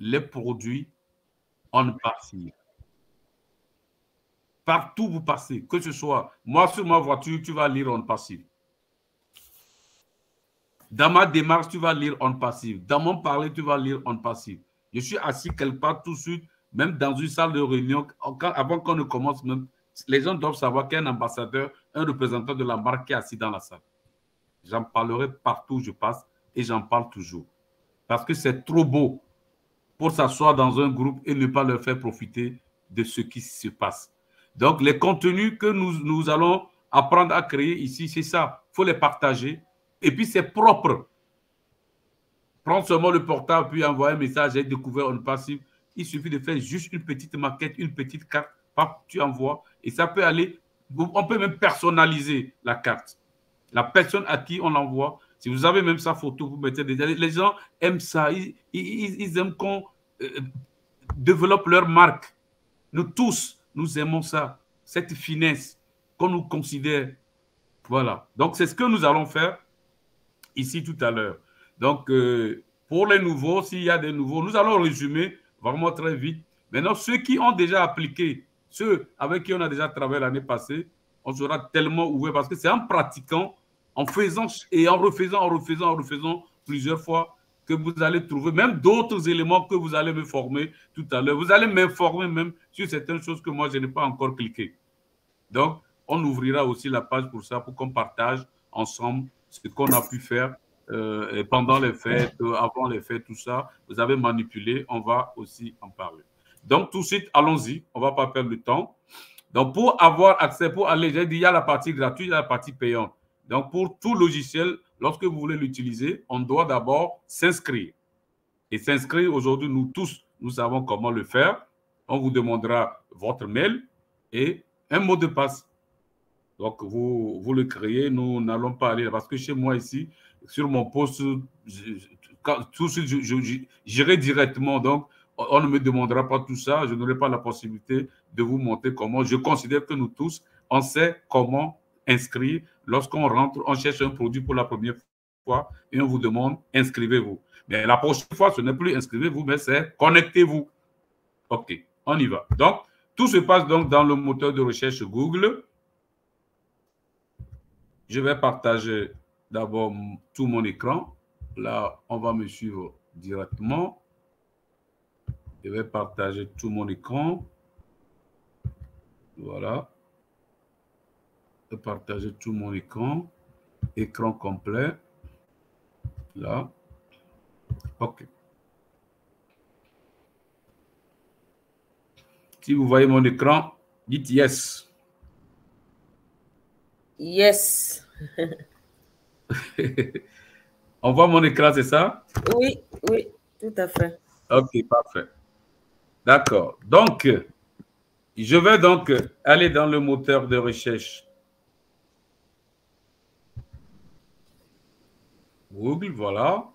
les produits on passive. Partout vous passez, que ce soit, moi sur ma voiture, tu vas lire on passive. Dans ma démarche, tu vas lire on passive. Dans mon parler, tu vas lire on passive. Je suis assis quelque part tout de suite, même dans une salle de réunion, avant qu'on ne commence même, les gens doivent savoir qu'un ambassadeur, un représentant de la marque est assis dans la salle. J'en parlerai partout où je passe et j'en parle toujours. Parce que c'est trop beau pour s'asseoir dans un groupe et ne pas leur faire profiter de ce qui se passe. Donc, les contenus que nous allons apprendre à créer ici, c'est ça. Il faut les partager. Et puis, c'est propre. Prends seulement le portable, puis envoie un message, j'ai découvert on passive. Il suffit de faire juste une petite maquette, une petite carte, paf, tu envoies. Et ça peut aller, on peut même personnaliser la carte. La personne à qui on l'envoie, si vous avez même sa photo, vous mettez déjà. Les gens aiment ça, ils aiment qu'on développe leur marque. Nous tous, nous aimons ça, cette finesse qu'on nous considère. Voilà. Donc, c'est ce que nous allons faire ici tout à l'heure. Donc, pour les nouveaux, s'il y a des nouveaux, nous allons résumer vraiment très vite. Maintenant, ceux qui ont déjà appliqué, ceux avec qui on a déjà travaillé l'année passée, on sera tellement ouvert parce que c'est en pratiquant, en faisant et en refaisant plusieurs fois que vous allez trouver même d'autres éléments que vous allez me former tout à l'heure. Vous allez m'informer même sur certaines choses que moi, je n'ai pas encore cliqué. Donc, on ouvrira aussi la page pour ça, pour qu'on partage ensemble ce qu'on a pu faire pendant les fêtes, avant les fêtes, tout ça. Vous avez manipulé, on va aussi en parler. Donc, tout de suite, allons-y. On ne va pas perdre le temps. Donc, pour avoir accès, pour aller, j'ai dit, il y a la partie gratuite, il y a la partie payante. Donc, pour tout logiciel, lorsque vous voulez l'utiliser, on doit d'abord s'inscrire. Et s'inscrire, aujourd'hui, nous tous, nous savons comment le faire. On vous demandera votre mail et un mot de passe. Donc, vous le créez, nous n'allons pas aller, parce que chez moi ici, sur mon poste, tout de suite, j'irai directement. Donc, on ne me demandera pas tout ça. Je n'aurai pas la possibilité de vous montrer comment. Je considère que nous tous, on sait comment inscrire. Lorsqu'on rentre, on cherche un produit pour la première fois et on vous demande, inscrivez-vous. Mais la prochaine fois, ce n'est plus inscrivez-vous, mais c'est connectez-vous. OK, on y va. Donc, tout se passe donc dans le moteur de recherche Google. Je vais partager d'abord tout mon écran. Là, on va me suivre directement. Je vais partager tout mon écran. Voilà. Je vais partager tout mon écran. Écran complet. Là. OK. Si vous voyez mon écran, dites yes. Yes. On voit mon écran, c'est ça? Oui, oui, tout à fait. OK, parfait. D'accord. Donc, je vais donc aller dans le moteur de recherche Google, voilà.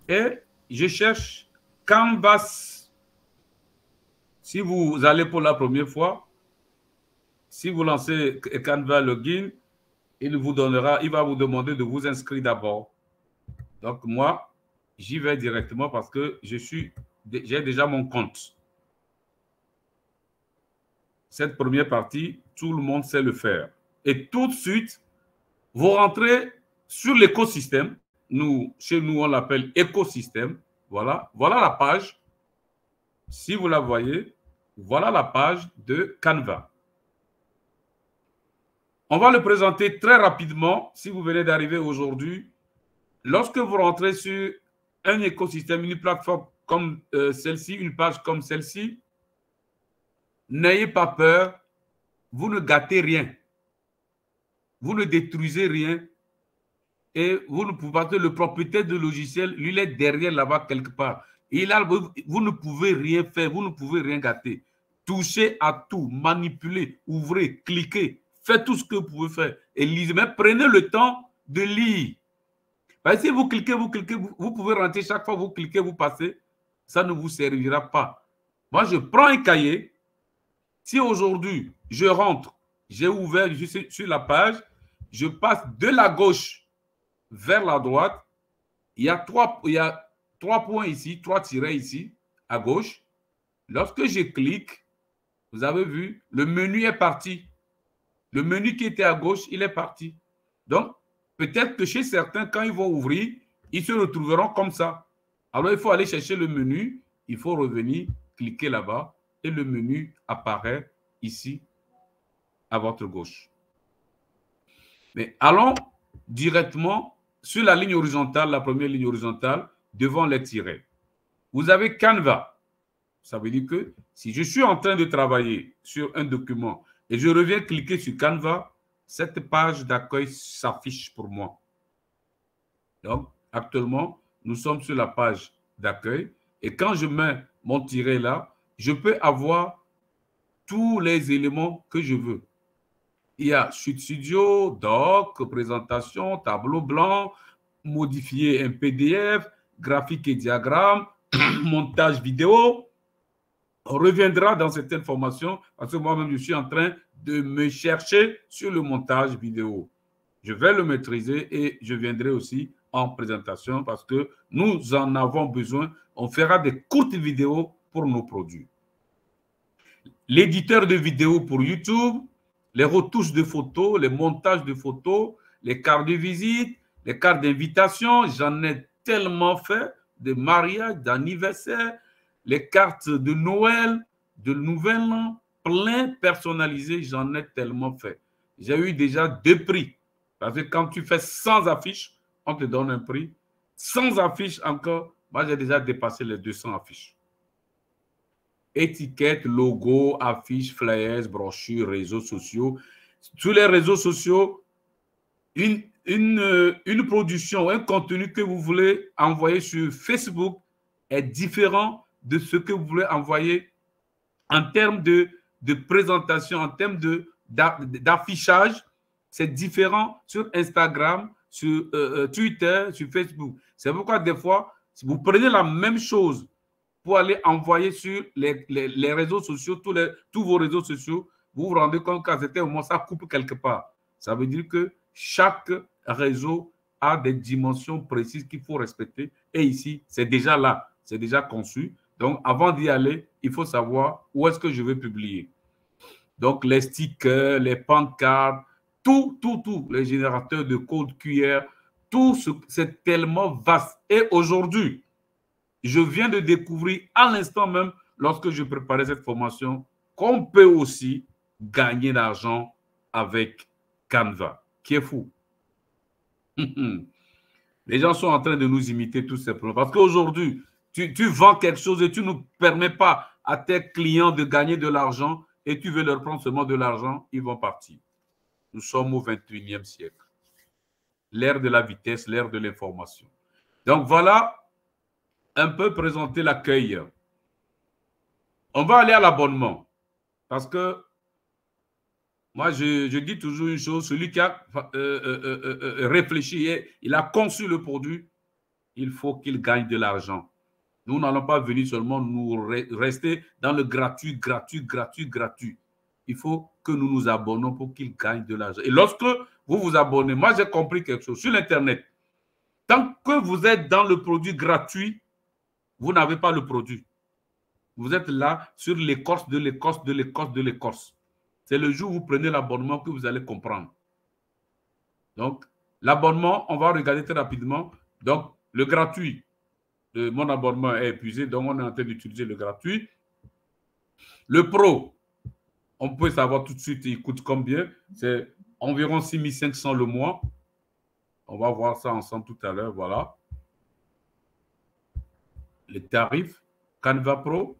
Et je cherche Canvas. Si vous allez pour la première fois, si vous lancez Canva Login, il va vous demander de vous inscrire d'abord. Donc, moi, j'y vais directement parce que j'ai déjà mon compte. Cette première partie, tout le monde sait le faire. Et tout de suite, vous rentrez sur l'écosystème. Chez nous, on l'appelle écosystème. Voilà. Voilà la page. Si vous la voyez, voilà la page de Canva. On va le présenter très rapidement. Si vous venez d'arriver aujourd'hui, lorsque vous rentrez sur un écosystème, une plateforme comme celle-ci, une page comme celle-ci, n'ayez pas peur, vous ne gâtez rien. Vous ne détruisez rien. Et vous ne pouvez pas, le propriétaire du logiciel, lui, il est derrière là-bas quelque part. Et là, vous ne pouvez rien faire, vous ne pouvez rien gâter. Touchez à tout, manipulez, ouvrez, cliquez, faites tout ce que vous pouvez faire. Et lisez, mais prenez le temps de lire. Parce que si vous cliquez, vous pouvez rentrer chaque fois, vous cliquez, vous passez, ça ne vous servira pas. Moi, je prends un cahier. Si aujourd'hui, je rentre, j'ai ouvert, je suis sur la page, je passe de la gauche vers la droite, il y a trois points ici, 3 tirets ici. à gauche. Lorsque je clique, vous avez vu, le menu est parti. Le menu qui était à gauche, il est parti. Donc, peut-être que chez certains, quand ils vont ouvrir, ils se retrouveront comme ça. Alors, il faut aller chercher le menu, il faut revenir, cliquer là-bas, et le menu apparaît ici, à votre gauche. Mais allons directement sur la ligne horizontale, la première ligne horizontale, devant les tirets. Vous avez Canva. Ça veut dire que si je suis en train de travailler sur un document et je reviens cliquer sur Canva, cette page d'accueil s'affiche pour moi. Donc, actuellement, nous sommes sur la page d'accueil et quand je mets mon tiret là, je peux avoir tous les éléments que je veux. Il y a Chute Studio, doc, présentation, tableau blanc, modifier un PDF, graphique et diagramme, montage vidéo. On reviendra dans cette information parce que moi-même, je suis en train de me chercher sur le montage vidéo. Je vais le maîtriser et je viendrai aussi en présentation parce que nous en avons besoin. On fera des courtes vidéos pour nos produits. L'éditeur de vidéos pour YouTube, les retouches de photos, les montages de photos, les cartes de visite, les cartes d'invitation. J'en ai tellement fait, de mariage, d'anniversaire, les cartes de Noël, de Nouvel An, plein personnalisé, j'en ai tellement fait. J'ai eu déjà 2 prix. Parce que quand tu fais 100 affiches, on te donne un prix. 100 affiches encore, moi j'ai déjà dépassé les 200 affiches. Étiquettes, logos, affiches, flyers, brochures, réseaux sociaux. Sur les réseaux sociaux, une production, un contenu que vous voulez envoyer sur Facebook est différent de ce que vous voulez envoyer en termes de présentation, en termes d'affichage. C'est différent sur Instagram, sur Twitter, sur Facebook. C'est pourquoi des fois, si vous prenez la même chose pour aller envoyer sur les réseaux sociaux, tous vos réseaux sociaux, vous vous rendez compte qu'à certains moments, ça coupe quelque part. Ça veut dire que chaque réseau a des dimensions précises qu'il faut respecter. Et ici, c'est déjà là, c'est déjà conçu. Donc, avant d'y aller, il faut savoir où est-ce que je vais publier. Donc, les stickers, les pancartes, tout, les générateurs de code QR, tout c'est tellement vaste. Et aujourd'hui, je viens de découvrir à l'instant même, lorsque je préparais cette formation, qu'on peut aussi gagner l'argent avec Canva, qui est fou. Les gens sont en train de nous imiter tout simplement. Parce qu'aujourd'hui, tu vends quelque chose et tu ne permets pas à tes clients de gagner de l'argent et tu veux leur prendre seulement de l'argent, ils vont partir. Nous sommes au 21e siècle. L'ère de la vitesse, l'ère de l'information. Donc voilà un peu présenter l'accueil. On va aller à l'abonnement. Parce que moi, je dis toujours une chose, celui qui a réfléchi, il a conçu le produit, il faut qu'il gagne de l'argent. Nous n'allons pas venir seulement nous rester dans le gratuit. Il faut que nous nous abonnons pour qu'il gagne de l'argent. Et lorsque vous vous abonnez, moi j'ai compris quelque chose sur l'Internet. Tant que vous êtes dans le produit gratuit, vous n'avez pas le produit. Vous êtes là sur l'écorce de l'écorce de l'écorce de l'écorce. C'est le jour où vous prenez l'abonnement que vous allez comprendre. Donc, l'abonnement, on va regarder très rapidement. Donc, le gratuit, mon abonnement est épuisé, donc on est en train d'utiliser le gratuit. Le pro, on peut savoir tout de suite, il coûte combien. C'est environ 6 500 le mois. On va voir ça ensemble tout à l'heure, voilà. Les tarifs, Canva Pro.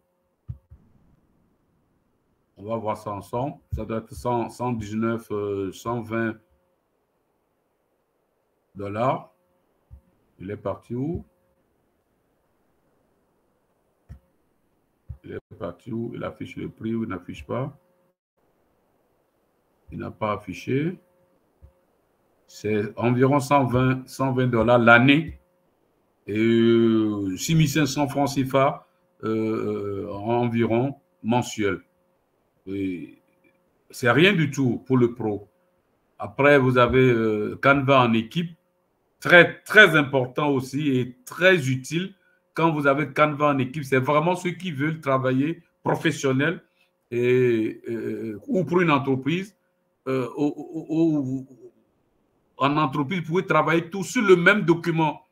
On va voir ça ensemble. Ça doit être 119, 120 $. Il est parti où? Il est parti où? Il affiche le prix ou il n'affiche pas? Il n'a pas affiché. C'est environ 120 $ l'année. Et 6 500 francs CFA environ mensuel. C'est rien du tout pour le pro. Après, vous avez Canva en équipe, très important aussi et très utile quand vous avez Canva en équipe, c'est vraiment ceux qui veulent travailler professionnel ou pour une entreprise. En entreprise, vous pouvez travailler tous sur le même document.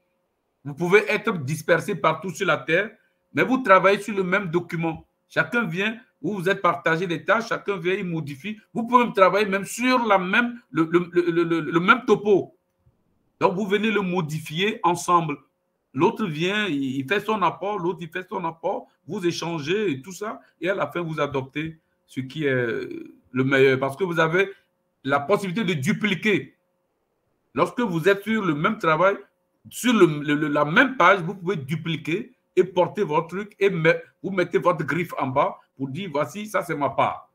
Vous pouvez être dispersés partout sur la terre, mais vous travaillez sur le même document. Chacun vient, vous êtes partagé des tâches, chacun vient, il modifie. Vous pouvez travailler même sur le même topo. Donc, vous venez le modifier ensemble. L'autre vient, il fait son apport, l'autre, il fait son apport, vous échangez et tout ça, et à la fin, vous adoptez ce qui est le meilleur, parce que vous avez la possibilité de dupliquer. Lorsque vous êtes sur le même travail, sur la même page, vous pouvez dupliquer et porter votre truc et vous mettez votre griffe en bas pour dire, voici, ça c'est ma part.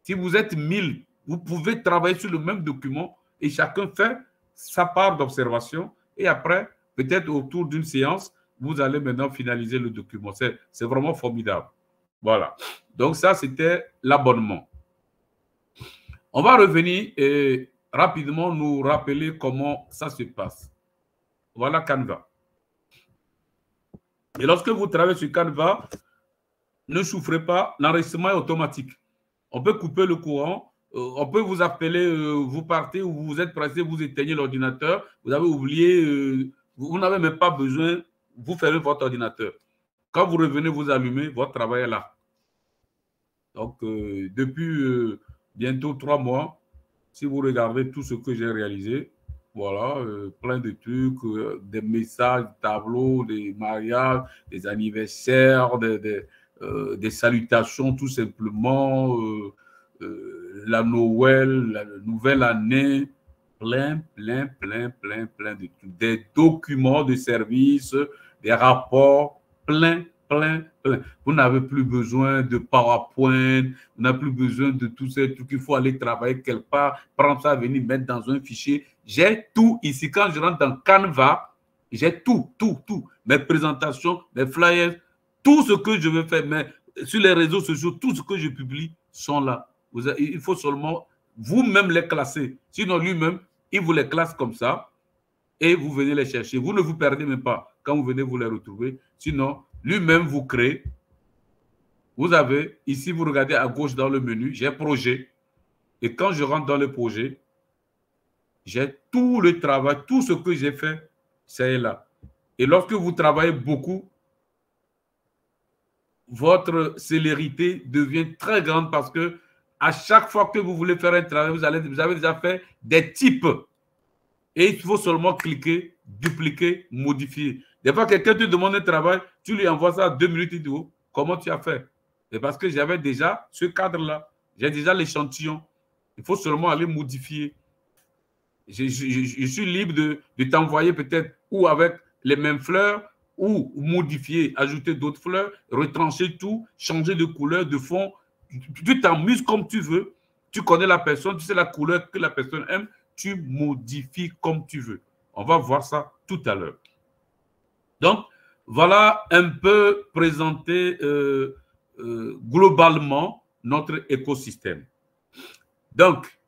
Si vous êtes 1000, vous pouvez travailler sur le même document et chacun fait sa part d'observation et après, peut-être autour d'une séance, vous allez maintenant finaliser le document. C'est vraiment formidable. Voilà. Donc ça, c'était l'abonnement. On va revenir et rapidement nous rappeler comment ça se passe. Voilà Canva. Et lorsque vous travaillez sur Canva, ne souffrez pas, l'enregistrement est automatique. On peut couper le courant, on peut vous appeler, vous partez ou vous êtes pressé, vous éteignez l'ordinateur, vous avez oublié, vous n'avez même pas besoin, vous fermez votre ordinateur. Quand vous revenez, vous allumez, votre travail est là. Donc, depuis bientôt 3 mois, si vous regardez tout ce que j'ai réalisé, voilà, plein de trucs, des messages, des tableaux, des mariages, des anniversaires, des salutations tout simplement, la Noël, la nouvelle année, plein de trucs, des documents de service, des rapports, plein. Vous n'avez plus besoin de PowerPoint, vous n'avez plus besoin de tous ces trucs. Il faut aller travailler quelque part, prendre ça, venir mettre dans un fichier. J'ai tout ici. Quand je rentre dans Canva, j'ai tout. Mes présentations, mes flyers, tout ce que je veux faire. Mais sur les réseaux sociaux, tout ce que je publie sont là. Il faut seulement vous-même les classer. Sinon, lui-même, il vous les classe comme ça et vous venez les chercher. Vous ne vous perdez même pas quand vous venez vous les retrouver. Sinon, lui-même vous crée. Vous avez, ici, vous regardez à gauche dans le menu, j'ai projet. Et quand je rentre dans le projet, j'ai tout le travail, tout ce que j'ai fait, c'est là. Et lorsque vous travaillez beaucoup, votre célérité devient très grande parce que à chaque fois que vous voulez faire un travail, vous avez déjà fait des types. Et il faut seulement cliquer, dupliquer, modifier. Des fois, quelqu'un te demande un travail, tu lui envoies ça à 2 minutes, il dit, oh, comment tu as fait? C'est parce que j'avais déjà ce cadre-là. J'ai déjà l'échantillon. Il faut seulement aller modifier. Je suis libre de t'envoyer peut-être ou avec les mêmes fleurs ou modifier, ajouter d'autres fleurs, retrancher tout, changer de couleur, de fond. Tu t'amuses comme tu veux. Tu connais la personne, tu sais la couleur que la personne aime. Tu modifies comme tu veux. On va voir ça tout à l'heure. Donc, voilà un peu présenter globalement notre écosystème. Donc,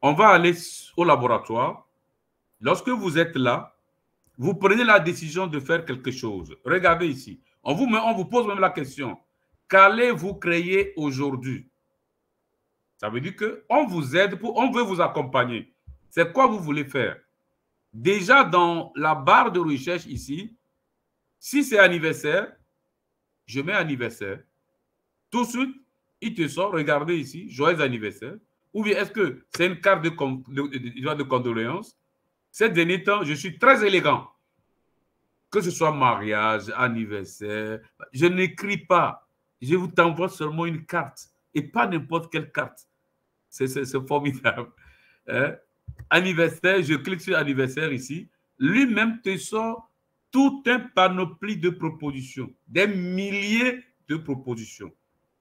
on va aller au laboratoire. Lorsque vous êtes là, vous prenez la décision de faire quelque chose. Regardez ici. On vous pose même la question. Qu'allez-vous créer aujourd'hui? Ça veut dire qu'on vous aide, on veut vous accompagner. C'est quoi vous voulez faire? Déjà, dans la barre de recherche ici, si c'est anniversaire, je mets anniversaire. Tout de suite, il te sort, regardez ici, joyeux anniversaire. Ou bien est-ce que c'est une carte de condoléances? Ces derniers temps, je suis très élégant. Que ce soit mariage, anniversaire, je n'écris pas. Je vous t'envoie seulement une carte et pas n'importe quelle carte. C'est formidable. Hein? Anniversaire, je clique sur anniversaire ici. Lui-même te sort tout un panoplie de propositions, des milliers de propositions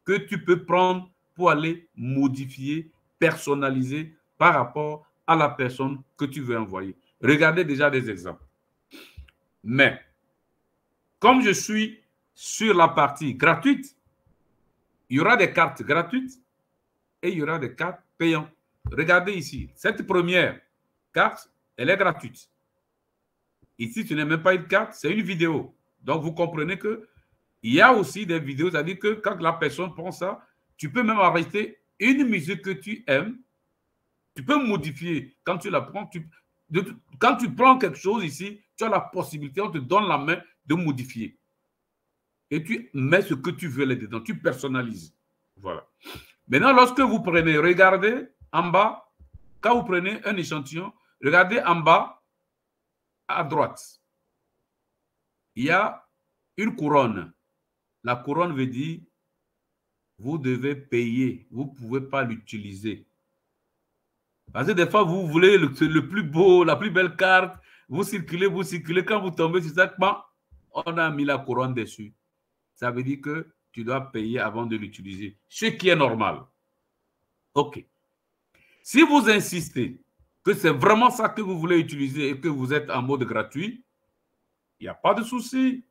que tu peux prendre pour aller modifier, personnaliser par rapport à la personne que tu veux envoyer. Regardez déjà des exemples. Mais, comme je suis sur la partie gratuite, il y aura des cartes gratuites et il y aura des cartes payantes. Regardez ici, cette première carte, elle est gratuite. Ici, ce n'est même pas une carte, c'est une vidéo Donc, vous comprenez qu'il y a aussi des vidéos, c'est-à-dire que quand la personne prend ça, tu peux même arrêter une musique que tu aimes, tu peux modifier. Quand tu la prends, quand tu prends quelque chose ici, tu as la possibilité, on te donne la main de modifier. Et tu mets ce que tu veux là-dedans, tu personnalises. Voilà. Maintenant, lorsque vous prenez, regardez en bas, quand vous prenez un échantillon, regardez en bas, à droite, il y a une couronne. La couronne veut dire, vous devez payer, vous ne pouvez pas l'utiliser. Parce que des fois, vous voulez le plus beau, la plus belle carte, vous circulez, quand vous tombez sur ça, on a mis la couronne dessus. Ça veut dire que tu dois payer avant de l'utiliser, ce qui est normal. OK. Si vous insistez que c'est vraiment ça que vous voulez utiliser et que vous êtes en mode gratuit, il n'y a pas de souci.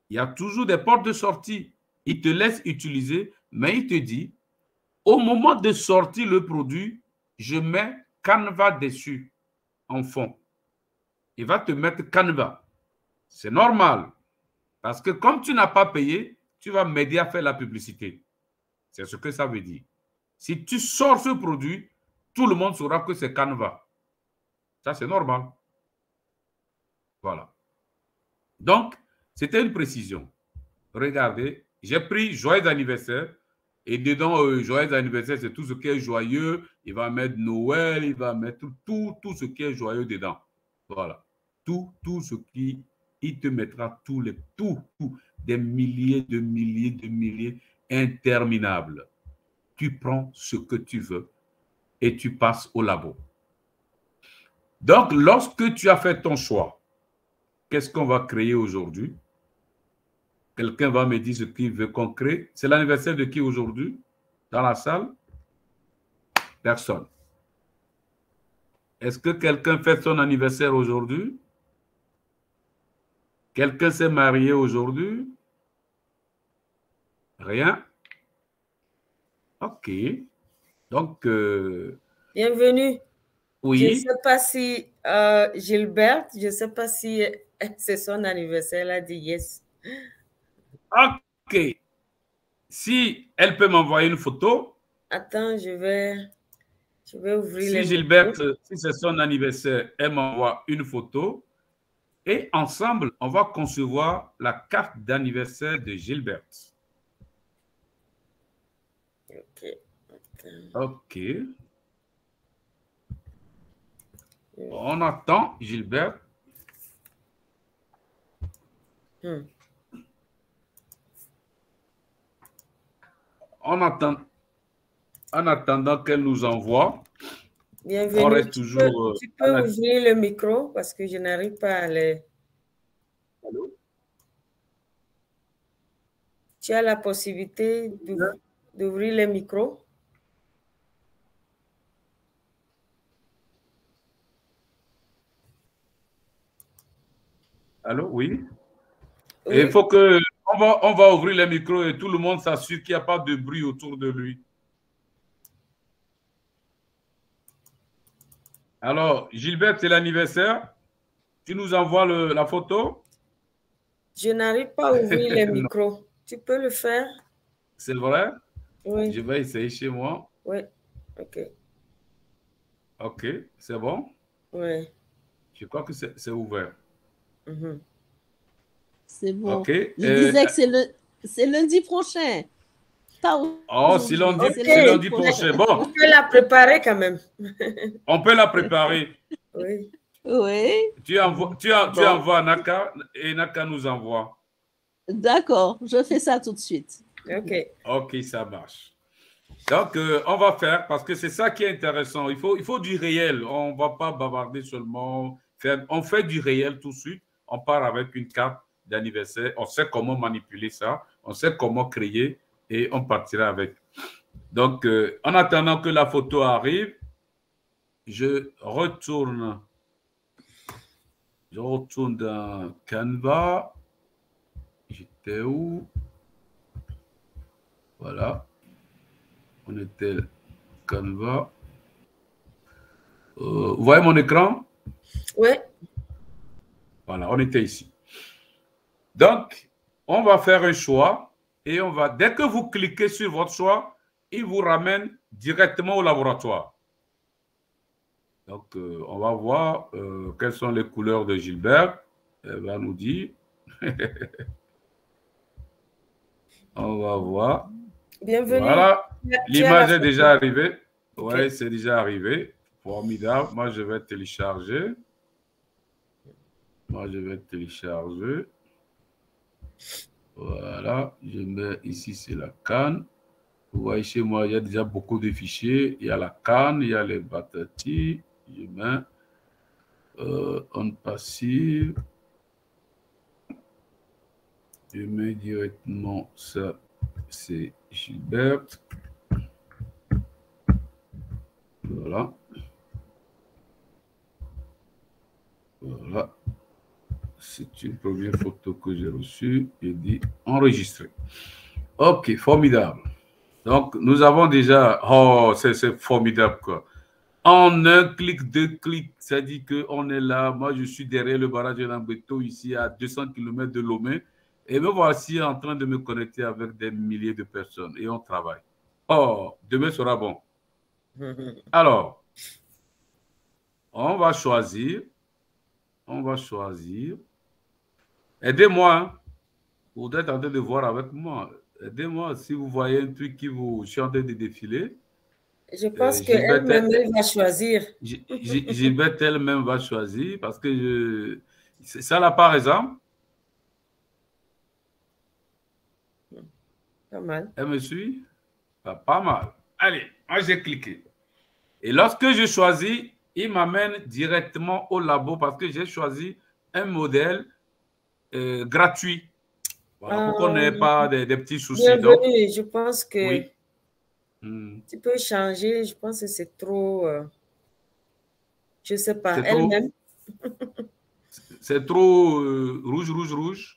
Il y a toujours des portes de sortie. Il te laisse utiliser, mais il te dit, au moment de sortir le produit, je mets Canva dessus, en fond. Il va te mettre Canva. C'est normal. Parce que comme tu n'as pas payé, tu vas m'aider à faire la publicité. C'est ce que ça veut dire. Si tu sors ce produit, tout le monde saura que c'est Canva. Ça, c'est normal. Voilà. Donc, c'était une précision. Regardez, j'ai pris joyeux anniversaire. Et dedans, joyeux anniversaire, c'est tout ce qui est joyeux. Il va mettre Noël, il va mettre tout ce qui est joyeux dedans. Voilà. Tout ce qui, il te mettra tout, des milliers, interminables. Tu prends ce que tu veux et tu passes au labo. Donc, lorsque tu as fait ton choix, qu'est-ce qu'on va créer aujourd'hui? Quelqu'un va me dire ce qu'il veut qu'on crée. C'est l'anniversaire de qui aujourd'hui? Dans la salle? Personne. Est-ce que quelqu'un fait son anniversaire aujourd'hui? Quelqu'un s'est marié aujourd'hui? Rien? OK. Donc, bienvenue. oui. Je ne sais pas si Gilberte, je ne sais pas si c'est son anniversaire, elle a dit yes. OK. Si elle peut m'envoyer une photo. Attends, je vais ouvrir les Si Gilberte, si c'est son anniversaire, elle m'envoie une photo. Et ensemble, on va concevoir la carte d'anniversaire de Gilberte. OK. OK. On attend Gilberte. En attendant qu'elle nous envoie, bienvenue. On reste toujours. Tu peux ouvrir le micro parce que je n'arrive pas à les. Allô? Tu as la possibilité d'ouvrir le micro? Allô, oui. Oui. Et il faut que on va ouvrir les micros et tout le monde s'assure qu'il n'y a pas de bruit autour de lui. Alors, Gilbert, c'est l'anniversaire. Tu nous envoies la photo? Je n'arrive pas à ouvrir le micro. Tu peux le faire? C'est vrai? Oui. Je vais essayer chez moi. Oui. OK. OK, c'est bon? Oui. Je crois que c'est ouvert. C'est bon. OK. Il disait que c'est lundi prochain. Oh, c'est lundi prochain. Bon. On peut la préparer quand même. On peut la préparer. Oui. Oui. Tu envoies à Naka et Naka nous envoie. D'accord, je fais ça tout de suite. OK. OK, ça marche. Donc, on va faire, parce que c'est ça qui est intéressant. Il faut du réel. On ne va pas bavarder seulement. On fait du réel tout de suite. On part avec une carte d'anniversaire. On sait comment manipuler ça. On sait comment créer et on partira avec. Donc, en attendant que la photo arrive, je retourne dans Canva. J'étais où? Voilà. On était Canva. Vous voyez mon écran? Oui. Voilà, on était ici. Donc, on va faire un choix et on va, dès que vous cliquez sur votre choix, il vous ramène directement au laboratoire. Donc, on va voir quelles sont les couleurs de Gilbert. Elle va nous dire. On va voir. Bienvenue. Voilà. L'image est déjà photo. arrivée. Oui, Ok. c'est déjà arrivé. Formidable. Moi, je vais télécharger. Moi, je vais télécharger. Voilà. Je mets ici, c'est la canne. Vous voyez, chez moi, il y a déjà beaucoup de fichiers. Il y a la canne, il y a les batatis. Je mets on passive. Je mets directement ça. C'est Gilbert. Voilà. Voilà. C'est une première photo que j'ai reçue. Je dis enregistrer. OK, formidable. Donc, nous avons déjà... Oh, c'est formidable, quoi. En un clic, deux clics, ça dit qu'on est là. Moi, je suis derrière le barrage de Lambeto, ici à 200 km de Lomé. Et me voici en train de me connecter avec des milliers de personnes. Et on travaille. Oh, demain sera bon. Alors, on va choisir. On va choisir. Aidez-moi. Hein. Vous êtes en train de voir avec moi. Aidez-moi si vous voyez un truc qui vous chante de défiler. Je pense qu'elle-même va choisir. Gilbert elle-même va choisir parce que c'est ça là par exemple. Pas mal. Elle me suit? Pas mal. Allez, moi j'ai cliqué. Et lorsque je choisis, il m'amène directement au labo parce que j'ai choisi un modèle gratuit. Voilà, pour qu'on n'ait pas des petits soucis. Bienvenue, donc, je pense que oui. Tu peux changer, je pense que c'est trop, je ne sais pas, C'est elle-même. C'est trop rouge, rouge, rouge.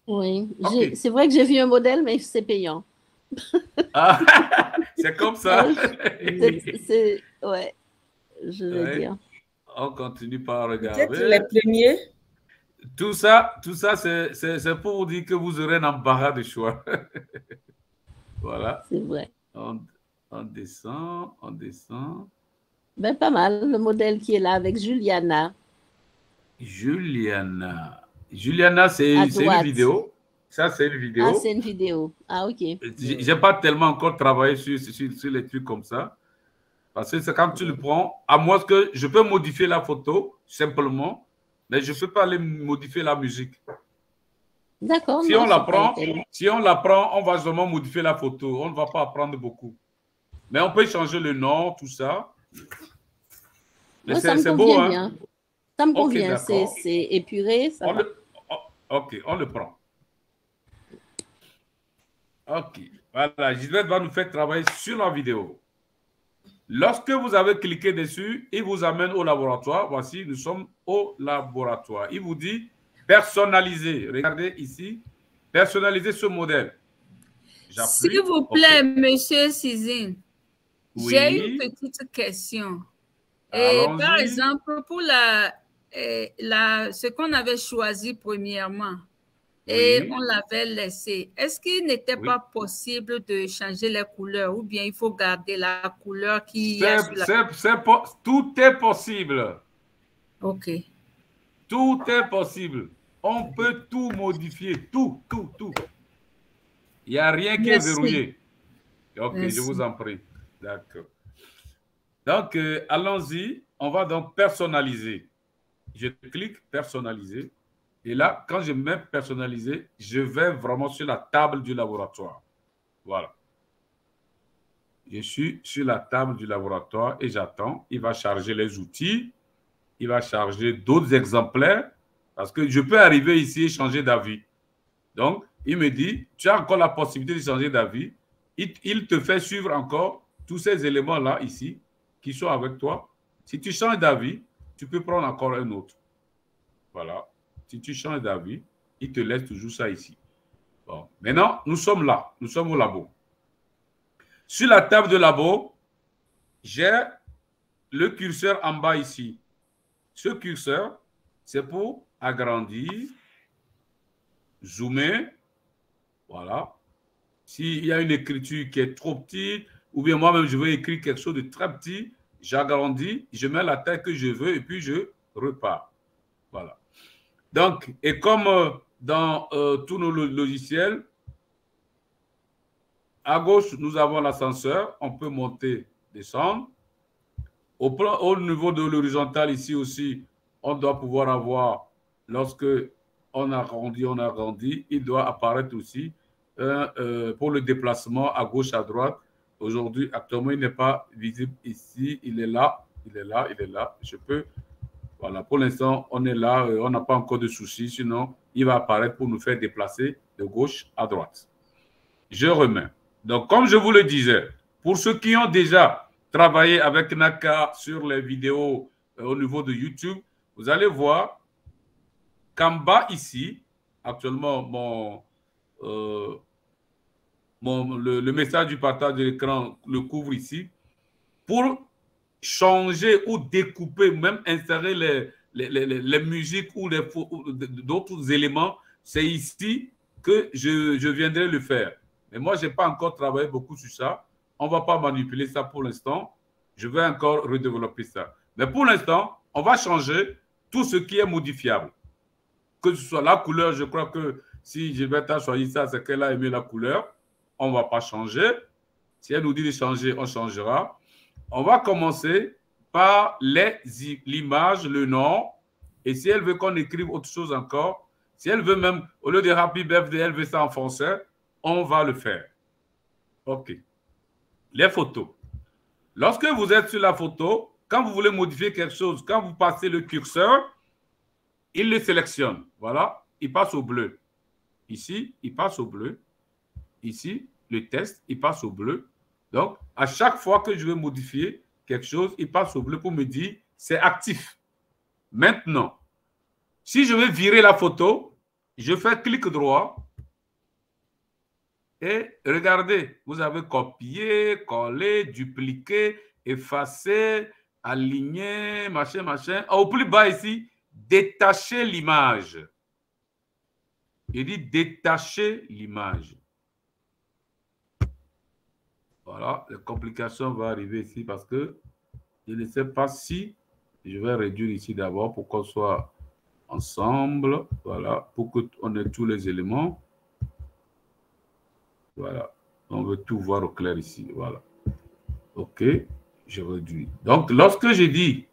Oui, okay. C'est vrai que j'ai vu un modèle, mais c'est payant. Ah, c'est comme ça. Ouais, je veux dire. On continue par regarder. Peut-être les premiers. Tout ça c'est pour vous dire que vous aurez un embarras de choix. Voilà. C'est vrai. On descend, on descend. Ben, pas mal, le modèle qui est là avec Juliana. Juliana, c'est une vidéo. Ça, c'est une vidéo. Ah, c'est une vidéo. Ah, ok. J'ai pas tellement encore travaillé sur les trucs comme ça. Parce que c'est quand tu le prends, à moins que je peux modifier la photo, simplement, mais je ne peux pas aller modifier la musique. D'accord. Si on la prend, on va seulement modifier la photo. On ne va pas apprendre beaucoup. Mais on peut changer le nom, tout ça. Mais c'est beau, hein? Bien. Ça me convient. Okay, c'est épuré. Ça va. OK, on le prend. OK. Voilà, Gisèle va nous faire travailler sur la vidéo. Lorsque vous avez cliqué dessus, il vous amène au laboratoire. Voici, nous sommes au laboratoire. Il vous dit personnaliser. Regardez ici, personnaliser ce modèle. S'il vous plaît, Monsieur Sizine, oui. J'ai une petite question. Par exemple, pour ce qu'on avait choisi premièrement, et on l'avait laissé, est-ce qu'il n'était pas possible de changer les couleurs ou bien il faut garder la couleur qui y a sur la... Tout est possible. OK. Tout est possible. On peut tout modifier. Tout. Il n'y a rien qui est verrouillé. OK, merci. Je vous en prie. D'accord. Donc, allons-y. On va donc personnaliser. Je clique personnaliser. Et là, quand je mets personnaliser, je vais vraiment sur la table du laboratoire. Voilà. Je suis sur la table du laboratoire et j'attends. Il va charger les outils. Il va charger d'autres exemplaires parce que je peux arriver ici et changer d'avis. Donc, il me dit, tu as encore la possibilité de changer d'avis. Il te fait suivre encore tous ces éléments-là ici qui sont avec toi. Si tu changes d'avis, tu peux prendre encore un autre. Voilà. Si tu changes d'avis, il te laisse toujours ça ici. Bon. Maintenant, nous sommes là. Nous sommes au labo. Sur la table de labo, j'ai le curseur en bas ici. Ce curseur, c'est pour agrandir. zoomer. Voilà. S'il y a une écriture qui est trop petite, ou bien moi-même, je veux écrire quelque chose de très petit, j'agrandis, je mets la taille que je veux et puis je repars. Voilà. Donc, et comme dans tous nos logiciels, à gauche, nous avons l'ascenseur. On peut monter, descendre. Au niveau de l'horizontale, ici aussi, on doit pouvoir avoir, lorsque on agrandit, il doit apparaître aussi pour le déplacement à gauche, à droite. Aujourd'hui, actuellement, il n'est pas visible ici. Il est là, il est là, il est là. Je peux. Voilà, pour l'instant, on est là. On n'a pas encore de soucis. Sinon, il va apparaître pour nous faire déplacer de gauche à droite. Je remets. Donc, comme je vous le disais, pour ceux qui ont déjà travaillé avec Naka sur les vidéos au niveau de YouTube, vous allez voir qu'en bas ici, actuellement, le message du partage de l'écran le couvre ici. Pour changer ou découper, même insérer les musiques ou d'autres éléments, c'est ici que je viendrai le faire. Mais moi, je n'ai pas encore travaillé beaucoup sur ça. On ne va pas manipuler ça pour l'instant. Je vais encore redévelopper ça. Mais pour l'instant, on va changer tout ce qui est modifiable. Que ce soit la couleur, je crois que si Gilbert a choisi ça, c'est qu'elle a aimé la couleur. On ne va pas changer. Si elle nous dit de changer, on changera. On va commencer par l'image, le nom. Et si elle veut qu'on écrive autre chose encore, si elle veut même, au lieu de Happy Birthday, elle veut ça en français, on va le faire. OK. Les photos. Lorsque vous êtes sur la photo, quand vous voulez modifier quelque chose, quand vous passez le curseur, il le sélectionne. Voilà. Il passe au bleu. Ici, il passe au bleu. Ici, le test, il passe au bleu. Donc, à chaque fois que je veux modifier quelque chose, il passe au bleu pour me dire c'est actif. Maintenant, si je veux virer la photo, je fais clic droit et regardez, vous avez copié, collé, dupliqué, effacé, aligné, machin, machin. Au plus bas ici, détacher l'image. Il dit détacher l'image. Voilà, la complication va arriver ici parce que je ne sais pas si je vais réduire ici d'abord pour qu'on soit ensemble. Voilà, pour qu'on ait tous les éléments. Voilà, on veut tout voir au clair ici. Voilà. OK, je réduis. Donc, lorsque je dis,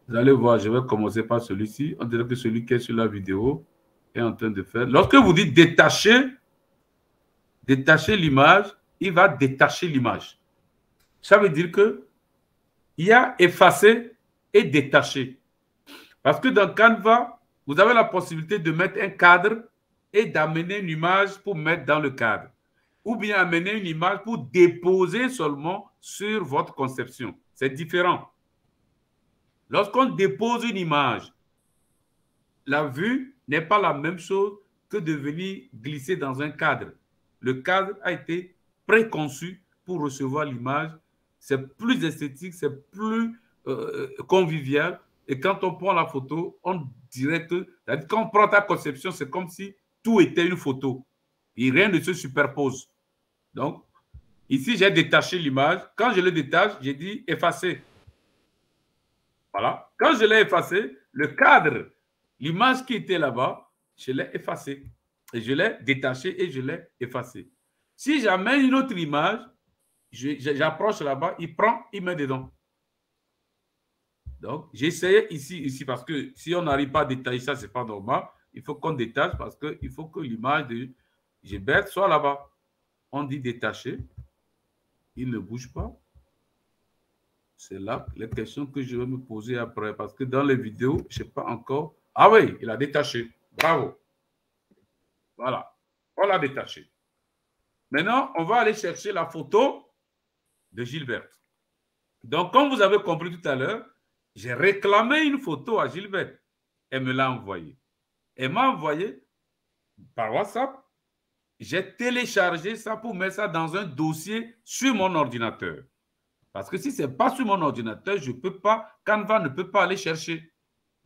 vous allez voir, je vais commencer par celui-ci. On dirait que celui qui est sur la vidéo est en train de faire. Lorsque vous dites détacher l'image, il va détacher l'image. Ça veut dire que il y a effacer et détacher. Parce que dans Canva, vous avez la possibilité de mettre un cadre et d'amener une image pour mettre dans le cadre. Ou bien amener une image pour déposer seulement sur votre conception. C'est différent. Lorsqu'on dépose une image, la vue n'est pas la même chose que de venir glisser dans un cadre. Le cadre a été préconçu pour recevoir l'image. C'est plus esthétique, c'est plus convivial. Et quand on prend la photo, on dirait que, quand on prend ta conception, c'est comme si tout était une photo. Et rien ne se superpose. Donc, ici, j'ai détaché l'image. Quand je le détache, j'ai dit effacer. Voilà. Quand je l'ai effacé, le cadre, l'image qui était là-bas, je l'ai effacé. Et je l'ai détaché et je l'ai effacé. Si j'amène une autre image, j'approche là-bas, il prend, il met dedans. Donc, j'ai essayé ici, parce que si on n'arrive pas à détacher ça, ce n'est pas normal. Il faut qu'on détache parce qu'il faut que l'image de Gilbert soit là-bas. On dit détacher. Il ne bouge pas. C'est là les questions que je vais me poser après. Parce que dans les vidéos, je ne sais pas encore. Ah oui, il a détaché. Bravo. Voilà. On l'a détaché. Maintenant, on va aller chercher la photo de Gilbert. Donc, comme vous avez compris tout à l'heure, j'ai réclamé une photo à Gilbert. Elle me l'a envoyée. Elle m'a envoyé par WhatsApp. J'ai téléchargé ça pour mettre ça dans un dossier sur mon ordinateur. Parce que si ce n'est pas sur mon ordinateur, je ne peux pas, Canva ne peut pas aller chercher.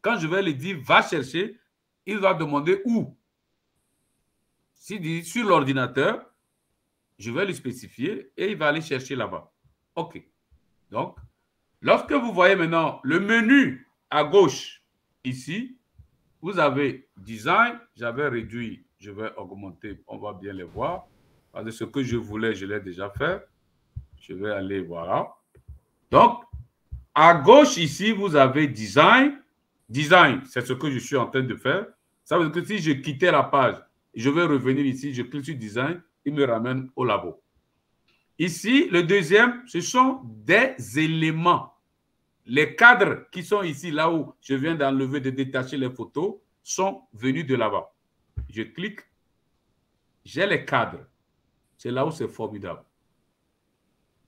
Quand je vais lui dire, va chercher, il va demander où. s'il dit sur l'ordinateur, je vais lui spécifier et il va aller chercher là-bas. OK. Donc, lorsque vous voyez maintenant le menu à gauche, ici, vous avez Design, j'avais réduit, je vais augmenter, on va bien les voir. Parce que ce que je voulais, je l'ai déjà fait. Je vais aller, voilà. Donc, à gauche ici, vous avez Design. Design, c'est ce que je suis en train de faire. Ça veut dire que si je quittais la page, je vais revenir ici, je clique sur Design, il me ramène au labo. Ici, le deuxième, ce sont des éléments. Les cadres qui sont ici, là où je viens d'enlever, de détacher les photos, sont venus de là-bas. Je clique, j'ai les cadres. C'est là où c'est formidable.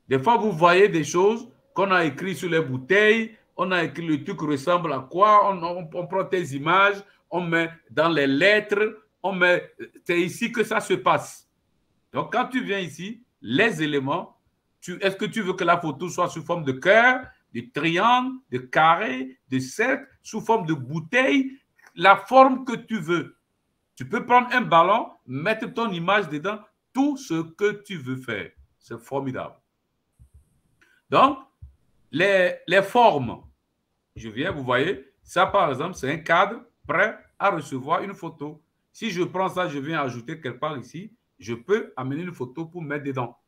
Des fois, vous voyez des choses qu'on a écrites sur les bouteilles, on a écrit le truc ressemble à quoi, on prend tes images, on met dans les lettres, on met... C'est ici que ça se passe. Donc, quand tu viens ici, les éléments, est-ce que tu veux que la photo soit sous forme de cœur, de triangle, de carré, de cercle, sous forme de bouteille, la forme que tu veux. Tu peux prendre un ballon, mettre ton image dedans, tout ce que tu veux faire. C'est formidable. Donc, les formes, je viens, vous voyez, ça par exemple, c'est un cadre prêt à recevoir une photo. Si je prends ça, je viens ajouter quelque part ici, je peux amener une photo pour mettre dedans.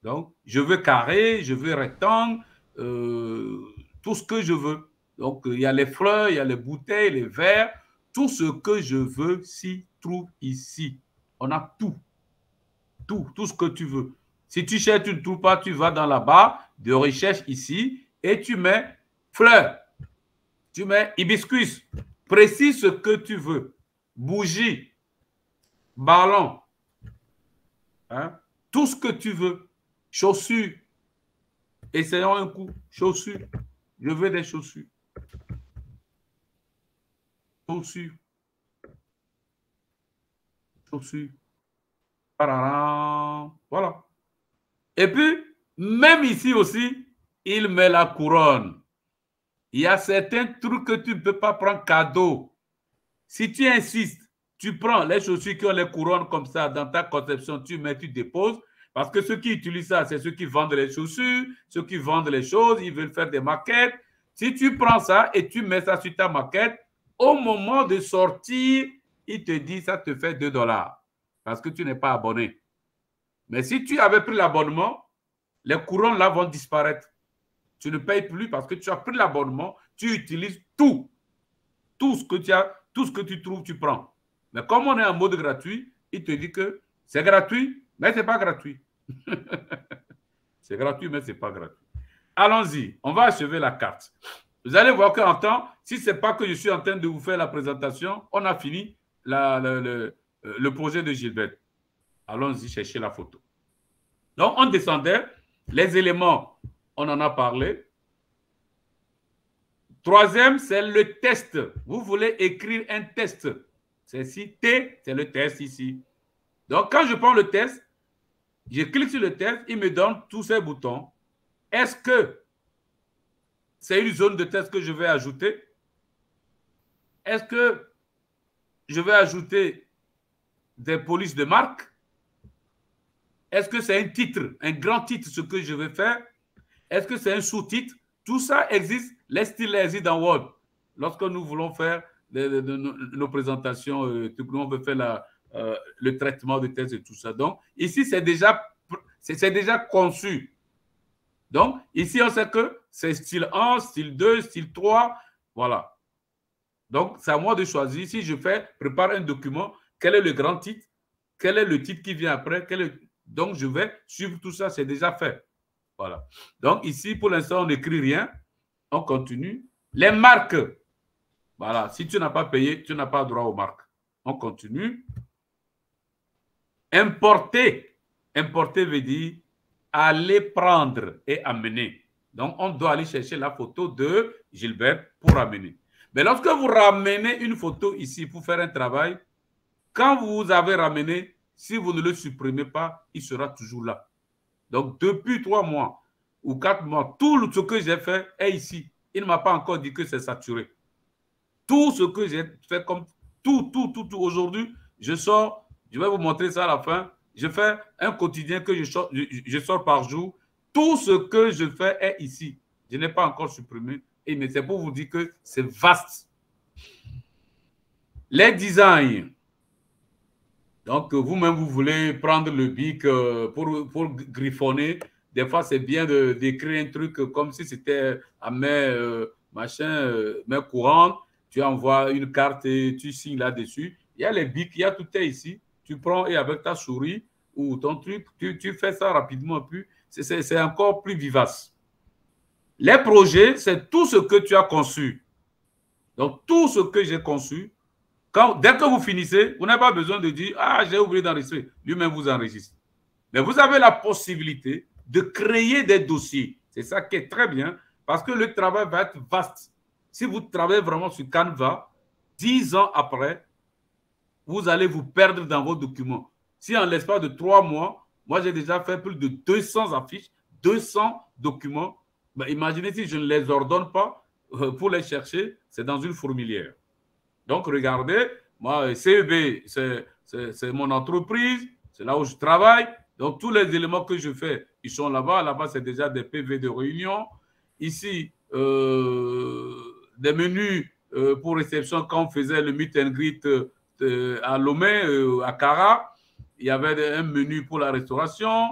Donc, je veux carré, je veux rectangle, tout ce que je veux. Donc, il y a les fleurs, il y a les bouteilles, les verres, tout ce que je veux s'y trouve ici. On a tout. Tout ce que tu veux. Si tu cherches, tu ne trouves pas, tu vas dans la barre de recherche ici et tu mets fleurs. Tu mets hibiscus. Précise ce que tu veux. Bougie. Ballon. Hein? Tout ce que tu veux. Chaussures. Essayons un coup. Chaussures. Je veux des chaussures. Chaussures. Chaussures. Voilà. Et puis, même ici aussi, il met la couronne. Il y a certains trucs que tu ne peux pas prendre cadeau. Si tu insistes, tu prends les chaussures qui ont les couronnes comme ça dans ta conception, tu mets, tu déposes. Parce que ceux qui utilisent ça, c'est ceux qui vendent les chaussures, ceux qui vendent les choses, ils veulent faire des maquettes. Si tu prends ça et tu mets ça sur ta maquette, au moment de sortir, il te dit ça te fait $2 parce que tu n'es pas abonné. Mais si tu avais pris l'abonnement, les couronnes là vont disparaître. Tu ne payes plus parce que tu as pris l'abonnement, tu utilises tout. Tout ce que tu as, tout ce que tu trouves, tu prends. Mais comme on est en mode gratuit, il te dit que c'est gratuit, mais ce n'est pas gratuit. C'est gratuit, mais ce n'est pas gratuit. Allons-y, on va achever la carte. Vous allez voir qu'en temps, si ce n'est pas que je suis en train de vous faire la présentation, on a fini le projet de Gilbert. Allons-y chercher la photo. Donc, on descendait. Les éléments, on en a parlé. Troisième, c'est le test. Vous voulez écrire un test. C'est ici, T, c'est le test ici. Donc, quand je prends le test, je clique sur le test, il me donne tous ces boutons. Est-ce que c'est une zone de test que je vais ajouter? Est-ce que je vais ajouter des polices de marque? Est-ce que c'est un titre, un grand titre, ce que je vais faire? Est-ce que c'est un sous-titre? Tout ça existe, les styles existent dans Word. Lorsque nous voulons faire nos présentations, nous on veut faire le traitement de texte et tout ça. Donc, ici, c'est déjà conçu. Donc, ici, on sait que c'est style 1, style 2, style 3, voilà. Donc, c'est à moi de choisir. Si je prépare un document, quel est le grand titre? Quel est le titre qui vient après? Donc, je vais suivre tout ça, c'est déjà fait. Voilà. Donc, ici, pour l'instant, on n'écrit rien. On continue. Les marques. Voilà. Si tu n'as pas payé, tu n'as pas droit aux marques. On continue. Importer. Importer veut dire aller prendre et amener. Donc, on doit aller chercher la photo de Gilbert pour amener. Mais lorsque vous ramenez une photo ici pour faire un travail, quand vous avez ramené, si vous ne le supprimez pas, il sera toujours là. Donc, depuis 3 mois ou 4 mois, tout ce que j'ai fait est ici. Il ne m'a pas encore dit que c'est saturé. Tout ce que j'ai fait comme tout. Aujourd'hui, je sors Je vais vous montrer ça à la fin. Je fais un quotidien que je sors par jour. Tout ce que je fais est ici. Je n'ai pas encore supprimé. Mais c'est pour vous dire que c'est vaste. Les designs. Donc, vous-même, vous voulez prendre le bic pour griffonner. Des fois, c'est bien d'écrire un truc comme si c'était à main, main courante. Tu envoies une carte et tu signes là-dessus. Il y a les bics, il y a tout est ici. Tu prends et avec ta souris ou ton truc, tu fais ça rapidement. Puis c'est encore plus vivace. Les projets, c'est tout ce que tu as conçu. Donc, tout ce que j'ai conçu, dès que vous finissez, vous n'avez pas besoin de dire « Ah, j'ai oublié d'enregistrer ». Lui-même vous enregistre. Mais vous avez la possibilité de créer des dossiers. C'est ça qui est très bien parce que le travail va être vaste. Si vous travaillez vraiment sur Canva, 10 ans après, vous allez vous perdre dans vos documents. Si en l'espace de 3 mois, moi j'ai déjà fait plus de 200 affiches, 200 documents. Ben, imaginez si je ne les ordonne pas pour les chercher, c'est dans une fourmilière. Donc regardez, moi CEB, c'est mon entreprise, c'est là où je travaille. Donc tous les éléments que je fais, ils sont là-bas. Là-bas, c'est déjà des PV de réunion. Ici, des menus pour réception quand on faisait le meet and greet à Lomé, à Cara. Il y avait un menu pour la restauration.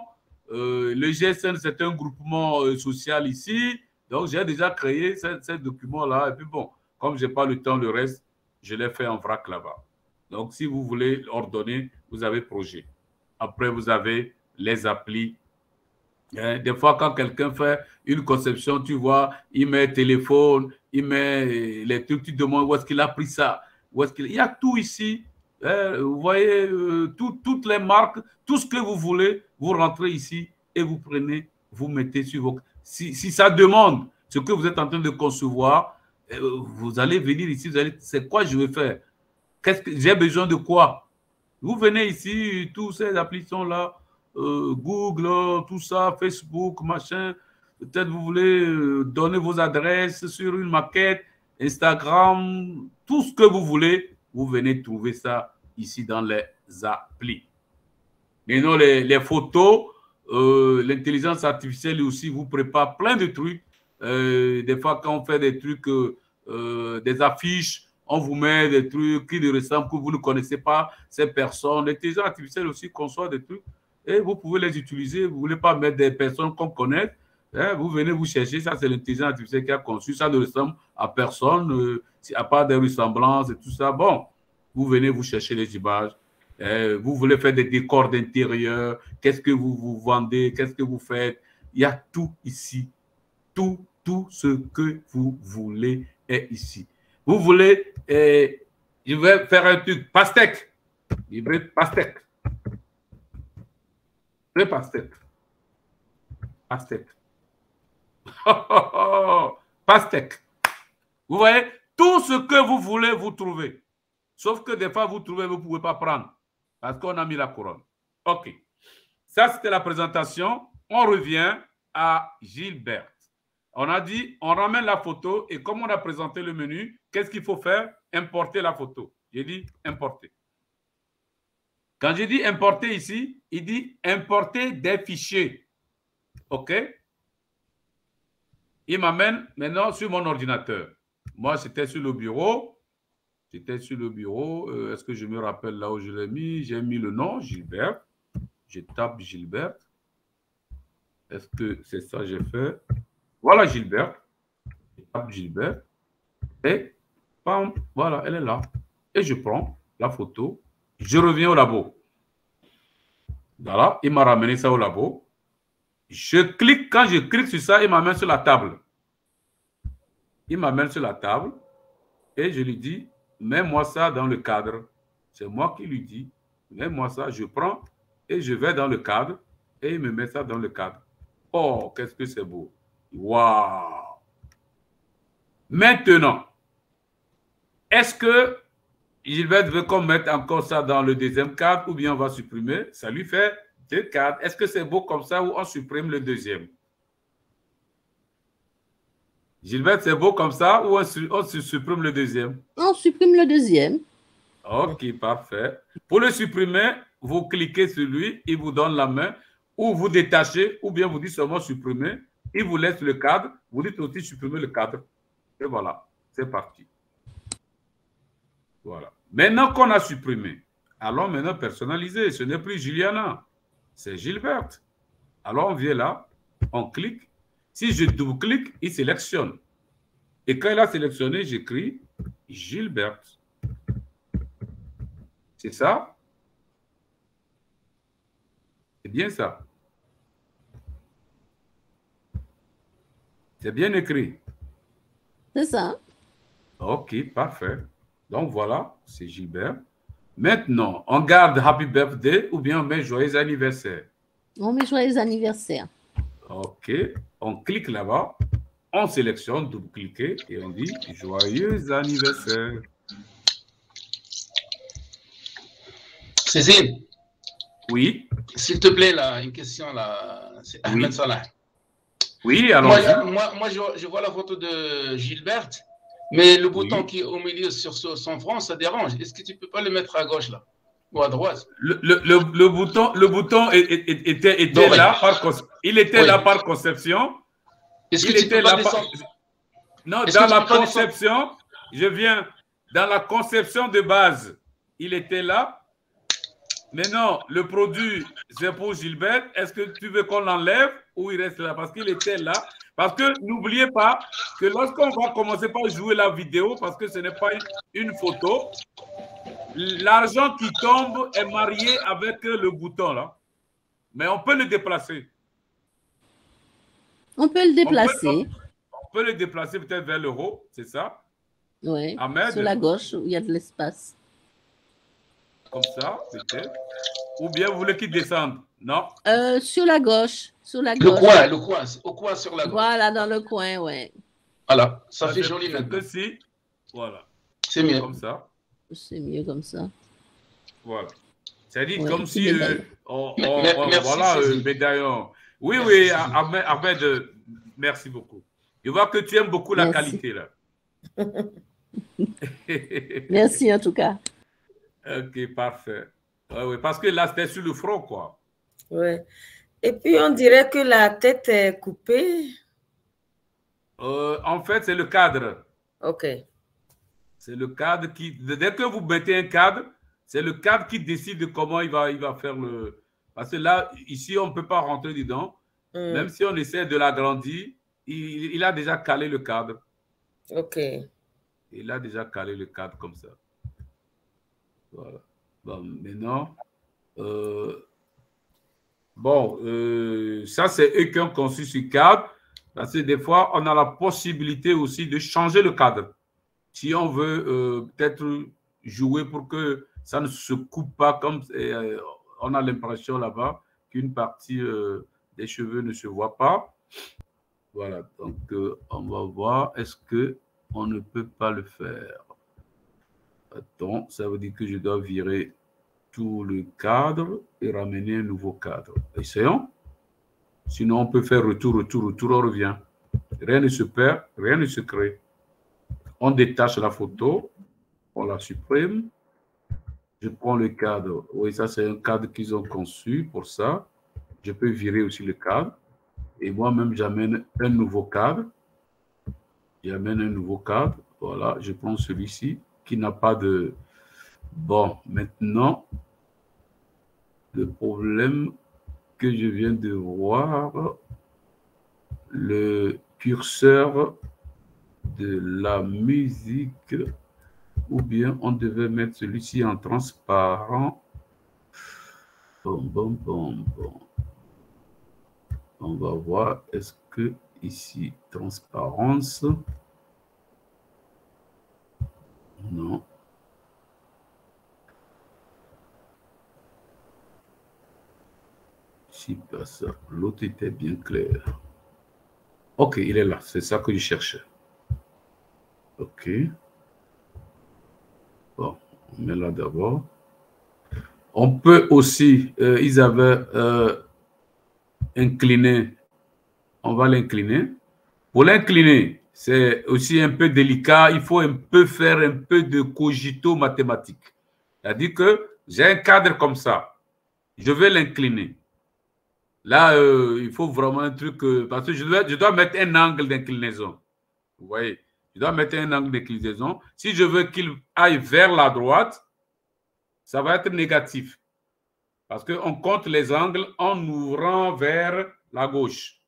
Le GSN, c'est un groupement social ici. Donc, j'ai déjà créé ces documents-là. Et puis bon, comme je n'ai pas le temps, le reste, je l'ai fait en vrac là-bas. Donc, si vous voulez ordonner, vous avez projet. Après, vous avez les applis. Des fois, quand quelqu'un fait une conception, tu vois, il met téléphone, il met les trucs, tu te demandes où est-ce qu'il a pris ça. Il y a tout ici. Vous voyez, toutes les marques, tout ce que vous voulez, vous rentrez ici et vous prenez, vous mettez sur vos... Si ça demande ce que vous êtes en train de concevoir, vous allez venir ici, vous allez, c'est quoi je vais faire? Qu'est-ce que j'ai besoin de quoi? Vous venez ici, tous ces applications-là, Google, tout ça, Facebook, machin. Peut-être vous voulez donner vos adresses sur une maquette, Instagram, tout ce que vous voulez, vous venez trouver ça ici dans les applis. Maintenant, les photos, l'intelligence artificielle aussi vous prépare plein de trucs. Des fois, quand on fait des trucs, des affiches, on vous met des trucs qui ne ressemblent, que vous ne connaissez pas ces personnes. L'intelligence artificielle aussi conçoit des trucs et vous pouvez les utiliser. Vous ne voulez pas mettre des personnes qu'on connaît. Vous venez vous chercher. Ça, c'est l'intelligence artificielle qui a conçu. Ça ne ressemble à personne, à part des ressemblances et tout ça. Bon, vous venez vous chercher les images. Vous voulez faire des décors d'intérieur. Qu'est-ce que vous vendez? Qu'est-ce que vous faites? Il y a tout ici. Tout ce que vous voulez est ici. Vous voulez, je vais faire un truc, pastèque. Livrer pastèque. Le pastèque. Pastèque. Pastèque. Vous voyez, tout ce que vous voulez, vous trouvez. Sauf que des fois, vous trouvez, vous ne pouvez pas prendre. Parce qu'on a mis la couronne. OK. Ça, c'était la présentation. On revient à Gilbert. On a dit, on ramène la photo et comme on a présenté le menu, qu'est-ce qu'il faut faire? Importer la photo. J'ai dit importer. Quand j'ai dit importer ici, il dit importer des fichiers. OK? Il m'amène maintenant sur mon ordinateur. Moi, c'était sur le bureau. J'étais sur le bureau. Est-ce que je me rappelle là où je l'ai mis? J'ai mis le nom, Gilbert. Je tape Gilbert. Est-ce que c'est ça que j'ai fait? Voilà Gilbert. Je tape Gilbert. Et bam, voilà, elle est là. Et je prends la photo. Je reviens au labo. Voilà, il m'a ramené ça au labo. Je clique, quand je clique sur ça, il m'amène sur la table. Il m'amène sur la table et je lui dis, mets-moi ça dans le cadre. C'est moi qui lui dis, mets-moi ça, je prends et je vais dans le cadre et il me met ça dans le cadre. Oh, qu'est-ce que c'est beau. Waouh! Maintenant, est-ce que Gilbert veut qu'on mette encore ça dans le deuxième cadre ou bien on va supprimer? Ça lui fait 2 cadres. Est-ce que c'est beau comme ça ou on supprime le deuxième? Gilbert, c'est beau comme ça ou on supprime le deuxième? On supprime le deuxième. OK, parfait. Pour le supprimer, vous cliquez sur lui, il vous donne la main, ou vous détachez, ou bien vous dites seulement supprimer, il vous laisse le cadre, vous dites aussi supprimer le cadre. Et voilà, c'est parti. Voilà. Maintenant qu'on a supprimé, allons maintenant personnaliser. Ce n'est plus Juliana, c'est Gilberte. Alors on vient là, on clique. Si je double-clique, il sélectionne. Et quand il a sélectionné, j'écris Gilberte. C'est ça? C'est bien ça. C'est bien écrit. C'est ça. Ok, parfait. Donc voilà, c'est Gilbert. Maintenant, on garde Happy Birthday ou bien on met Joyeux anniversaire. On met Joyeux anniversaire. Ok, on clique là-bas, on sélectionne, double-cliquer et on dit Joyeux anniversaire. Cécile. Oui. S'il te plaît, là, une question là. C'est Ahmed Salah. Oui, alors. Moi, je vois la photo de Gilberte, mais le bouton qui est au milieu sur son front, ça dérange. Est-ce que tu ne peux pas le mettre à gauche là ou à droite? Le bouton était là par il était là par conception. Est-ce que tu peux pas descendre? Non, dans la conception, je viens dans la conception de base. Il était là. Maintenant, le produit, c'est pour Gilbert. Est-ce que tu veux qu'on l'enlève ou il reste là? Parce qu'il était là. Parce que n'oubliez pas que lorsqu'on va commencer par jouer la vidéo, parce que ce n'est pas une photo, l'argent qui tombe est marié avec le bouton là. Mais on peut le déplacer. On peut le déplacer. On peut le déplacer peut-être vers le haut, c'est ça? Oui, sur la gauche où il y a de l'espace. Comme ça, peut-être. Ou bien vous voulez qu'il descende? Non? Sur la gauche. Sur la gauche. Au coin sur la gauche. Voilà, dans le coin, oui. Voilà, ça fait joli maintenant. Voilà. C'est mieux. Comme ça. C'est mieux comme ça. Voilà. C'est-à-dire comme si merci, voilà, médaillon. Oui, oui, Ahmed, merci beaucoup. Je vois que tu aimes beaucoup la qualité, là. Merci, en tout cas. Ok, parfait. Oui, parce que là, c'était sur le front, quoi. Oui. Et puis, on dirait que la tête est coupée. En fait, c'est le cadre. OK. C'est le cadre qui... Dès que vous mettez un cadre, c'est le cadre qui décide de comment il va faire le... Parce que là, ici, on ne peut pas rentrer dedans. Même si on essaie de l'agrandir, il a déjà calé le cadre. OK. Il a déjà calé le cadre comme ça. Voilà. Bon, maintenant, ça, c'est eux qui ont conçu ce cadre. Parce que des fois, on a la possibilité aussi de changer le cadre. Si on veut peut-être jouer pour que ça ne se coupe pas, comme on a l'impression là-bas qu'une partie des cheveux ne se voit pas. Voilà, donc on va voir, est-ce qu'on ne peut pas le faire? Attends, ça veut dire que je dois virer tout le cadre et ramener un nouveau cadre. Essayons. Sinon, on peut faire retour, on revient. Rien ne se perd, rien ne se crée. On détache la photo, on la supprime. Je prends le cadre. Oui, ça, c'est un cadre qu'ils ont conçu pour ça. Je peux virer aussi le cadre. Et moi-même, j'amène un nouveau cadre. J'amène un nouveau cadre. Voilà, je prends celui-ci qui n'a pas de... Bon, maintenant, le problème que je viens de voir, le curseur de la musique, ou bien on devait mettre celui-ci en transparent. Bon. On va voir, est-ce que ici, transparence, non. Si pas ça, l'autre était bien clair. Ok, il est là, c'est ça que je cherchais. Ok. Bon, on met là d'abord. On peut aussi, ils avaient incliné, on va l'incliner. Pour l'incliner, c'est aussi un peu délicat, il faut un peu faire un peu de cogito mathématique. C'est-à-dire que j'ai un cadre comme ça. je vais l'incliner. Là, il faut vraiment un truc, parce que je dois mettre un angle d'inclinaison. Vous voyez, je dois mettre un angle d'inclinaison. Si je veux qu'il aille vers la droite, ça va être négatif. Parce qu'on compte les angles en ouvrant vers la gauche.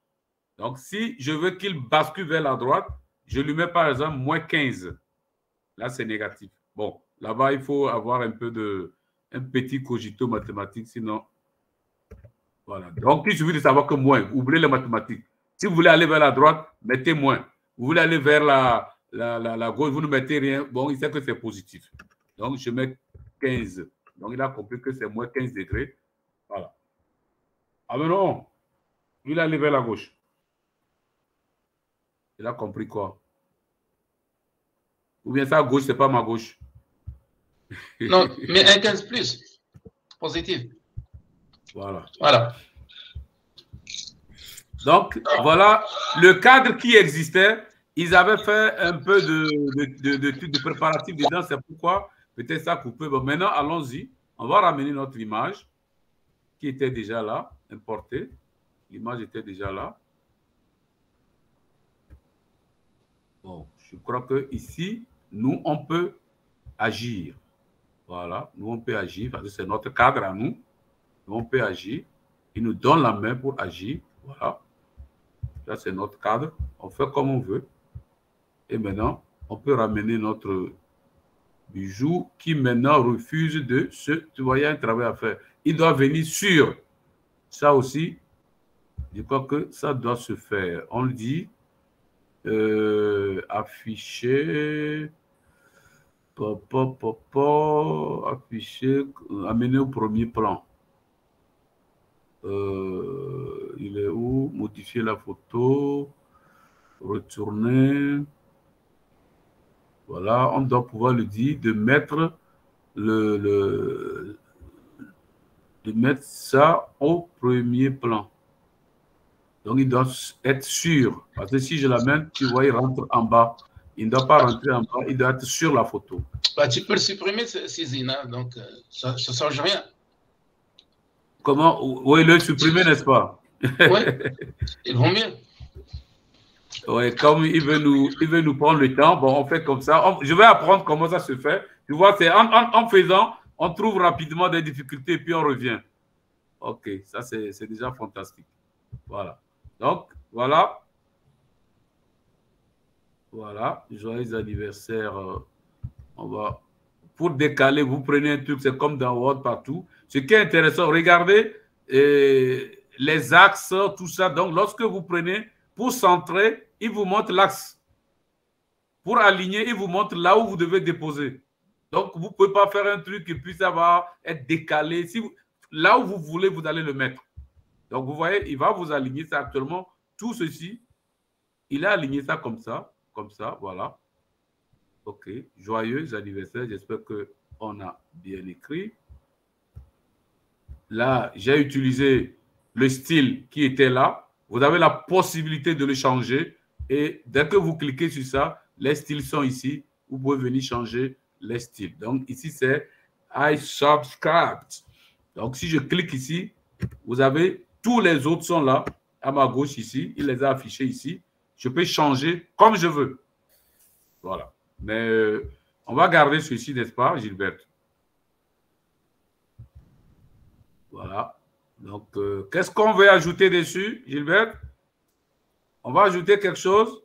Donc, si je veux qu'il bascule vers la droite, je lui mets par exemple moins 15. Là, c'est négatif. Bon, là-bas, il faut avoir un petit cogito mathématique, sinon... Voilà. Donc, il suffit de savoir que moins. Oubliez les mathématiques. Si vous voulez aller vers la droite, mettez moins. Vous voulez aller vers la gauche, vous ne mettez rien. Bon, il sait que c'est positif. Donc, je mets 15. Donc, il a compris que c'est moins 15 degrés. Voilà. Ah, mais non. Il est allé vers la gauche. Il a compris quoi? Ou bien ça, à gauche, c'est pas ma gauche. Non, mais un 15 plus. Positif. Voilà. Voilà. Donc, voilà le cadre qui existait. Ils avaient fait un peu de préparatif dedans. C'est pourquoi peut-être ça coupé. Bon, maintenant, allons-y. On va ramener notre image qui était déjà là, importée. L'image était déjà là. Bon, je crois que ici, nous, on peut agir. Voilà, nous, on peut agir parce que c'est notre cadre à nous. Nous, on peut agir. Il nous donne la main pour agir. Voilà. Là, c'est notre cadre. On fait comme on veut. Et maintenant, on peut ramener notre bijou qui maintenant refuse de se... Tu vois, il y a un travail à faire. Il doit venir sur. Ça aussi, je crois que ça doit se faire. On le dit. Afficher. Afficher. Amener au premier plan. Il est où? Modifier la photo, retourner. Voilà, on doit pouvoir le dire, de mettre de mettre ça au premier plan. Donc, il doit être sûr. Parce que si je l'amène, tu vois, il rentre en bas. Il ne doit pas rentrer en bas, il doit être sur la photo. Bah, tu peux le supprimer, Césina, donc ça ne change rien. Comment? Oui, le supprimer, n'est-ce pas? Oui, ils vont mieux. Oui, comme il veut nous prendre le temps, bon, on fait comme ça. Je vais apprendre comment ça se fait. Tu vois, c'est en faisant, on trouve rapidement des difficultés et puis on revient. OK, ça c'est déjà fantastique. Voilà. Donc, voilà. Voilà, joyeux anniversaire. On va... Pour décaler, vous prenez un truc, c'est comme dans Word partout. Ce qui est intéressant, regardez les axes, tout ça. Donc, lorsque vous prenez, pour centrer, il vous montre l'axe. Pour aligner, il vous montre là où vous devez déposer. Donc, vous ne pouvez pas faire un truc et puis ça va être décalé. Là où vous voulez, vous allez le mettre. Donc, vous voyez, il va vous aligner ça actuellement. Tout ceci, il a aligné ça, voilà. OK. Joyeux anniversaire. J'espère qu'on a bien écrit. Là, j'ai utilisé le style qui était là. Vous avez la possibilité de le changer. Et dès que vous cliquez sur ça, les styles sont ici. Vous pouvez venir changer les styles. Donc, ici, c'est I subscribe. Donc, si je clique ici, vous avez tous les autres sont là, à ma gauche ici. Il les a affichés ici. Je peux changer comme je veux. Voilà. Mais on va garder ceci, n'est-ce pas, Gilbert? Voilà. Donc, qu'est-ce qu'on veut ajouter dessus, Gilbert? On va ajouter quelque chose?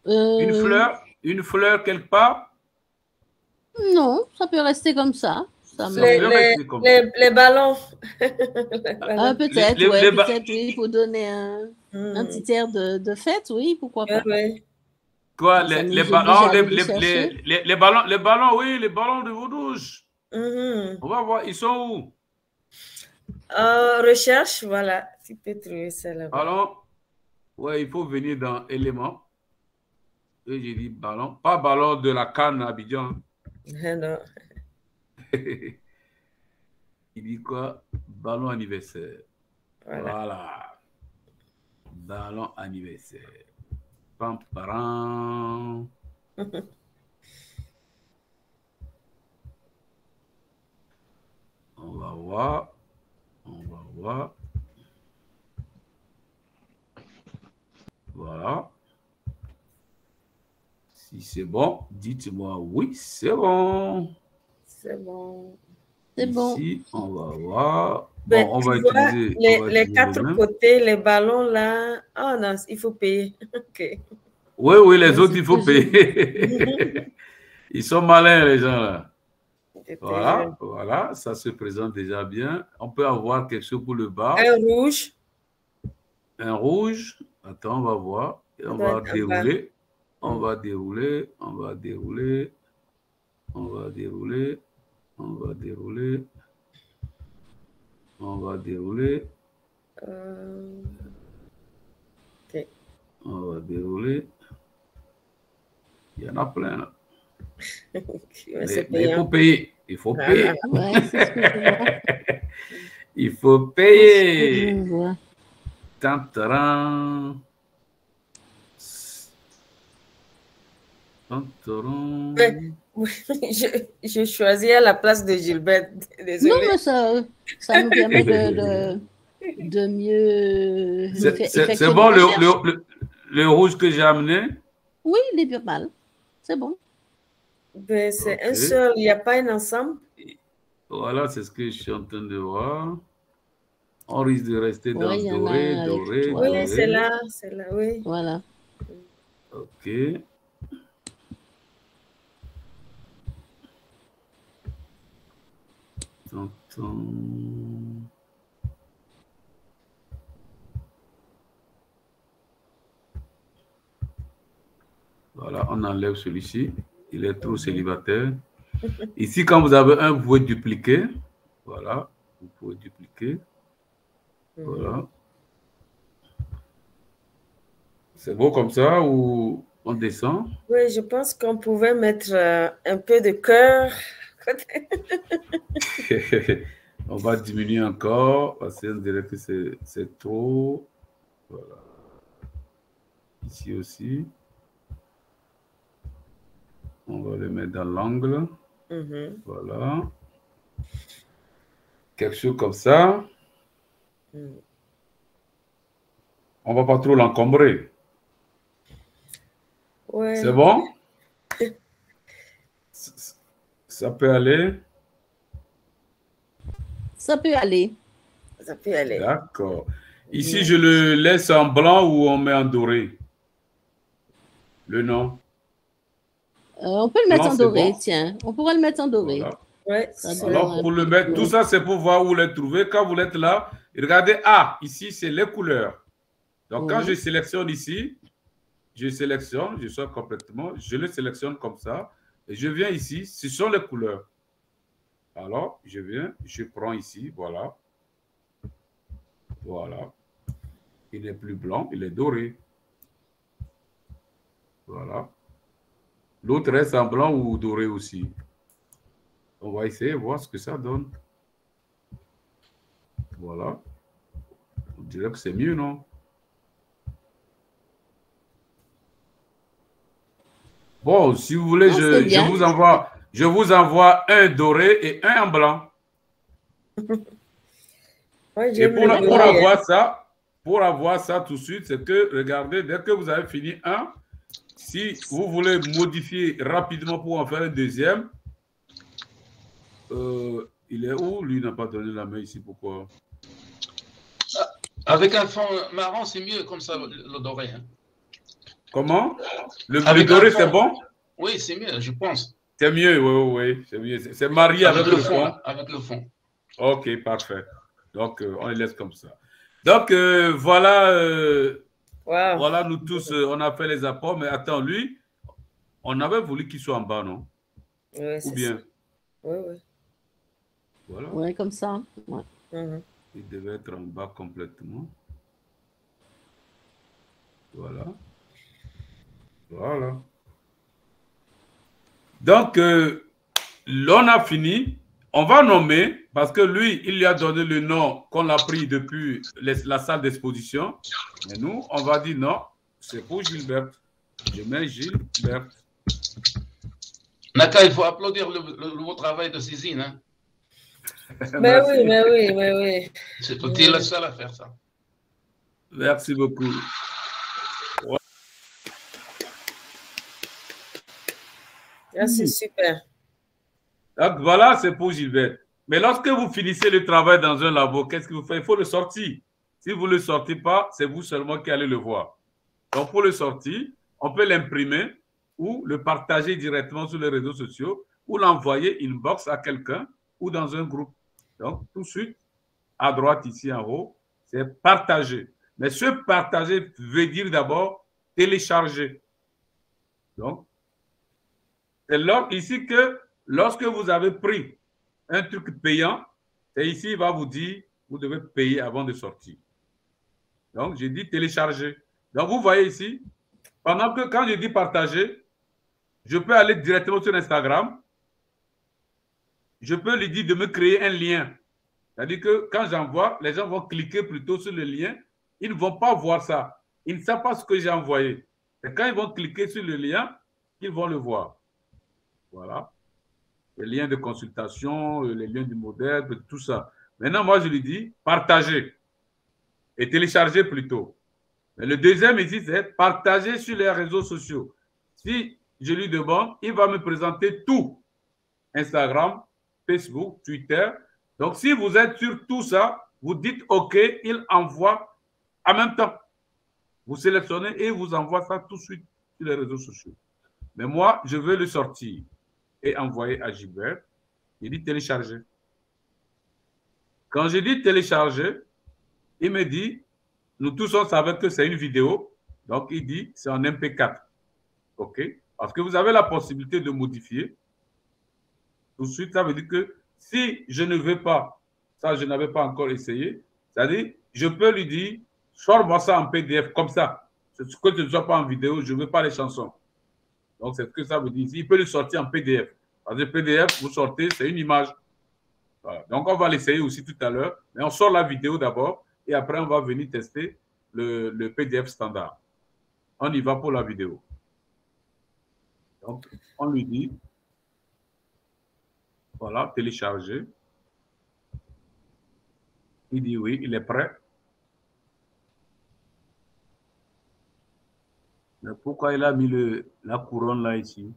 Une fleur quelque part? Non, ça peut rester comme ça. Les ballons. Peut-être, oui, peut-être, oui, pour donner un petit air de fête, oui, pourquoi pas. Ouais. Quoi, les ballons, les ballons, oui, les ballons de vos douches. On va voir, ils sont où? Recherche, voilà. Tu peux trouver ça là-bas. Ballon, ouais, il faut venir dans éléments. Et j'ai dit ballon, pas ballon de la canne à Abidjan. Non. Il dit quoi? Ballon anniversaire. Voilà. Ballon anniversaire. Pam, param. On va voir. On va voir. Voilà. Si c'est bon, dites-moi oui, c'est bon. C'est bon. C'est bon. Ici, on va voir. Ben, Bon, on va utiliser les quatre côtés, les ballons là. Oh non, il faut payer. OK. Oui, oui, les autres, il faut payer. Ils sont malins, les gens là. Voilà, voilà, ça se présente déjà bien. On peut avoir quelque chose pour le bas. Un rouge. Un rouge. Attends, on va voir. Et on va dérouler. On va dérouler. On va dérouler. On va dérouler. On va dérouler. On va dérouler. OK. On va dérouler. Il y en a plein là. Mais il faut payer. Il faut payer. Ouais, c'est ce que je vois. Il faut payer. Tantaran. Tantaran. Je choisis à la place de Gilbert. Désolé. Non, mais ça nous permet de mieux. C'est bon le rouge que j'ai amené? Oui, il est bien mal. C'est bon. Ben, c'est un seul, il n'y a pas un ensemble. Voilà, c'est ce que je suis en train de voir. On risque de rester dans doré, doré. Oui, c'est là, oui. Voilà. OK. Voilà, on enlève celui-ci. Il est trop célibataire. Ici, quand vous avez un, vous pouvez dupliquer. Voilà, vous pouvez dupliquer. Voilà. C'est beau comme ça ou on descend? Oui, je pense qu'on pouvait mettre un peu de cœur. On va diminuer encore parce qu'on dirait que c'est trop. Voilà. Ici aussi. On va le mettre dans l'angle. Voilà. Quelque chose comme ça. On ne va pas trop l'encombrer. Ouais. C'est bon? Ça peut aller? Ça peut aller. Ça peut aller. D'accord. Ici, je le laisse en blanc ou on met en doré? Le nom? On peut le mettre en doré, bon. Tiens. On pourrait le mettre en doré. Voilà. Ouais, alors, pour le mettre, tout ça, c'est pour voir où les trouver. Quand vous êtes là, regardez, ici, c'est les couleurs. Donc, quand je sélectionne ici, je sors complètement, je le sélectionne comme ça, et je viens ici, ce sont les couleurs. Alors, je viens, je prends ici, voilà. Voilà. Il n'est plus blanc, il est doré. Voilà. L'autre reste en blanc ou doré aussi. On va essayer de voir ce que ça donne. Voilà. On dirait que c'est mieux, non? Bon, si vous voulez, je vous envoie un doré et un en blanc. Et pour avoir ça tout de suite, c'est que, regardez, dès que vous avez fini un, si vous voulez modifier rapidement pour en faire un deuxième, il est où? Lui n'a pas donné la main ici, pourquoi? Avec un fond marron, c'est mieux comme ça, le doré. Hein. Comment? Le doré, c'est bon? Oui, c'est mieux, je pense. C'est mieux, oui, c'est mieux. C'est marié avec le fond. Avec le fond. Ok, parfait. Donc, on les laisse comme ça. Donc, voilà, voilà, nous tous, on a fait les apports, mais attends, lui, on avait voulu qu'il soit en bas, non? Oui, ou bien? Oui, oui. Voilà. Oui, comme ça. Ouais. Il devait être en bas complètement. Voilà. Voilà. Donc, l'on a fini. On va nommer, parce que lui, il lui a donné le nom qu'on a pris depuis la salle d'exposition. Mais nous, on va dire non, c'est pour Gilbert. Je mets Gilbert. Naka, il faut applaudir le beau travail de Cézine. Hein? Mais oui, mais oui, mais oui. C'est toi, tu es la seule à faire ça. Merci beaucoup. Ouais. Ah, c'est super. Donc voilà, c'est pour Gilbert. Mais lorsque vous finissez le travail dans un labo, qu'est-ce que vous faites? Il faut le sortir. Si vous ne le sortez pas, c'est vous seulement qui allez le voir. Donc pour le sortir, on peut l'imprimer ou le partager directement sur les réseaux sociaux ou l'envoyer inbox à quelqu'un ou dans un groupe. Donc tout de suite, à droite ici en haut, c'est partager. Mais ce partager veut dire d'abord télécharger. Donc, c'est là ici que lorsque vous avez pris un truc payant, c'est ici, il va vous dire, vous devez payer avant de sortir. Donc, j'ai dit télécharger. Donc, vous voyez ici, pendant que quand je dis partager, je peux aller directement sur Instagram. Je peux lui dire de me créer un lien. C'est-à-dire que quand j'envoie, les gens vont cliquer plutôt sur le lien. Ils ne vont pas voir ça. Ils ne savent pas ce que j'ai envoyé. Et quand ils vont cliquer sur le lien, ils vont le voir. Voilà. Les liens de consultation, les liens du modèle, tout ça. Maintenant, moi, je lui dis partager et télécharger plutôt. Mais le deuxième ici, c'est partager sur les réseaux sociaux. Si je lui demande, il va me présenter tout. Instagram, Facebook, Twitter. Donc, si vous êtes sur tout ça, vous dites OK, il envoie en même temps. Vous sélectionnez et il vous envoie ça tout de suite sur les réseaux sociaux. Mais moi, je veux le sortir et envoyer à Gilbert. Il dit télécharger. Quand je dis télécharger, il me dit, nous tous on savait que c'est une vidéo, donc il dit c'est en MP4. OK? Parce que vous avez la possibilité de modifier. Tout de suite, ça veut dire que si je ne veux pas, ça je n'avais pas encore essayé, c'est-à-dire, je peux lui dire, sors-moi ça en PDF comme ça. Que ce ne soit pas en vidéo, je ne veux pas les chansons. Donc, c'est ce que ça veut dire. Il peut le sortir en PDF. Parce que PDF, vous sortez, c'est une image. Voilà. Donc, on va l'essayer aussi tout à l'heure. Mais on sort la vidéo d'abord et après, on va venir tester le PDF standard. On y va pour la vidéo. Donc, on lui dit, voilà, télécharger. Il dit oui, il est prêt. Mais pourquoi il a mis la couronne là ici?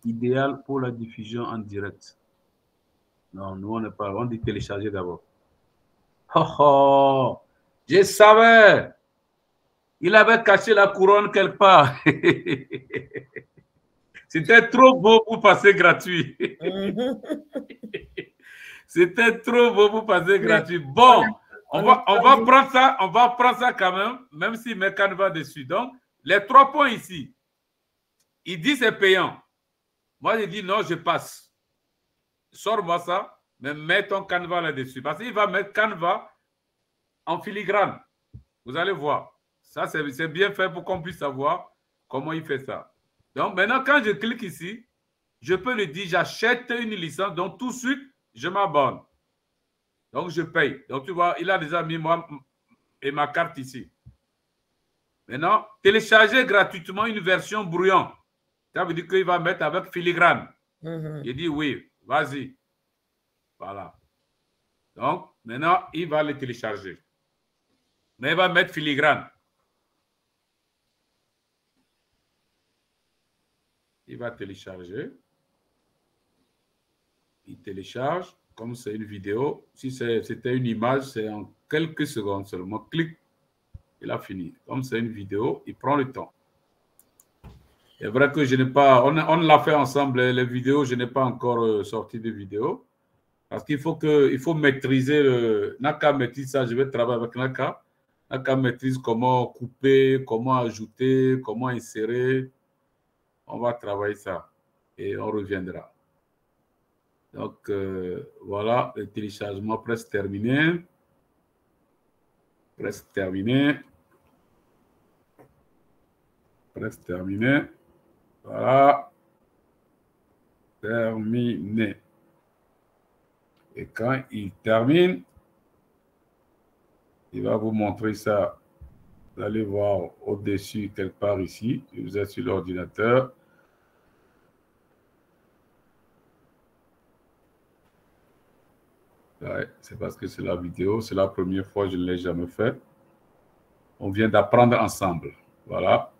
Idéal pour la diffusion en direct. Non, nous on n'est pas. On dit télécharger d'abord. Oh, oh, je savais. Il avait caché la couronne quelque part. C'était trop beau pour passer gratuit. C'était trop beau pour passer gratuit. Bon, on va prendre ça quand même s'il met Canva dessus. Donc, les 3 points ici, il dit c'est payant. Moi, je dis non, je passe. Sors-moi ça, mais mets ton Canva là-dessus. Parce qu'il va mettre Canva en filigrane. Vous allez voir. Ça, c'est bien fait pour qu'on puisse savoir comment il fait ça. Donc, maintenant, quand je clique ici, je peux lui dire j'achète une licence. Donc, tout de suite, je m'abonne. Donc, je paye. Donc, tu vois, il a déjà mis moi et ma carte ici. Maintenant, télécharger gratuitement une version brouillon. Ça veut dire qu'il va mettre avec filigrane. Il dit oui, vas-y. Voilà. Donc, maintenant, il va le télécharger. Mais il va mettre filigrane. Il va télécharger. Il télécharge. Comme c'est une vidéo, si c'était une image, c'est en quelques secondes seulement. Clic, il a fini. Comme c'est une vidéo, il prend le temps. C'est vrai que je n'ai pas, on l'a fait ensemble, les vidéos, je n'ai pas encore sorti de vidéo. Parce qu'il faut maîtriser Naka maîtrise ça, je vais travailler avec Naka. Naka maîtrise comment couper, comment ajouter, comment insérer. On va travailler ça et on reviendra. Donc, voilà, le téléchargement presque terminé. Presque terminé. Presque terminé. Voilà. Terminé. Et quand il termine, il va vous montrer ça. Vous allez voir au-dessus, quelque part ici. Vous êtes sur l'ordinateur. Ouais, c'est parce que c'est la vidéo. C'est la première fois, je ne l'ai jamais fait. On vient d'apprendre ensemble. Voilà.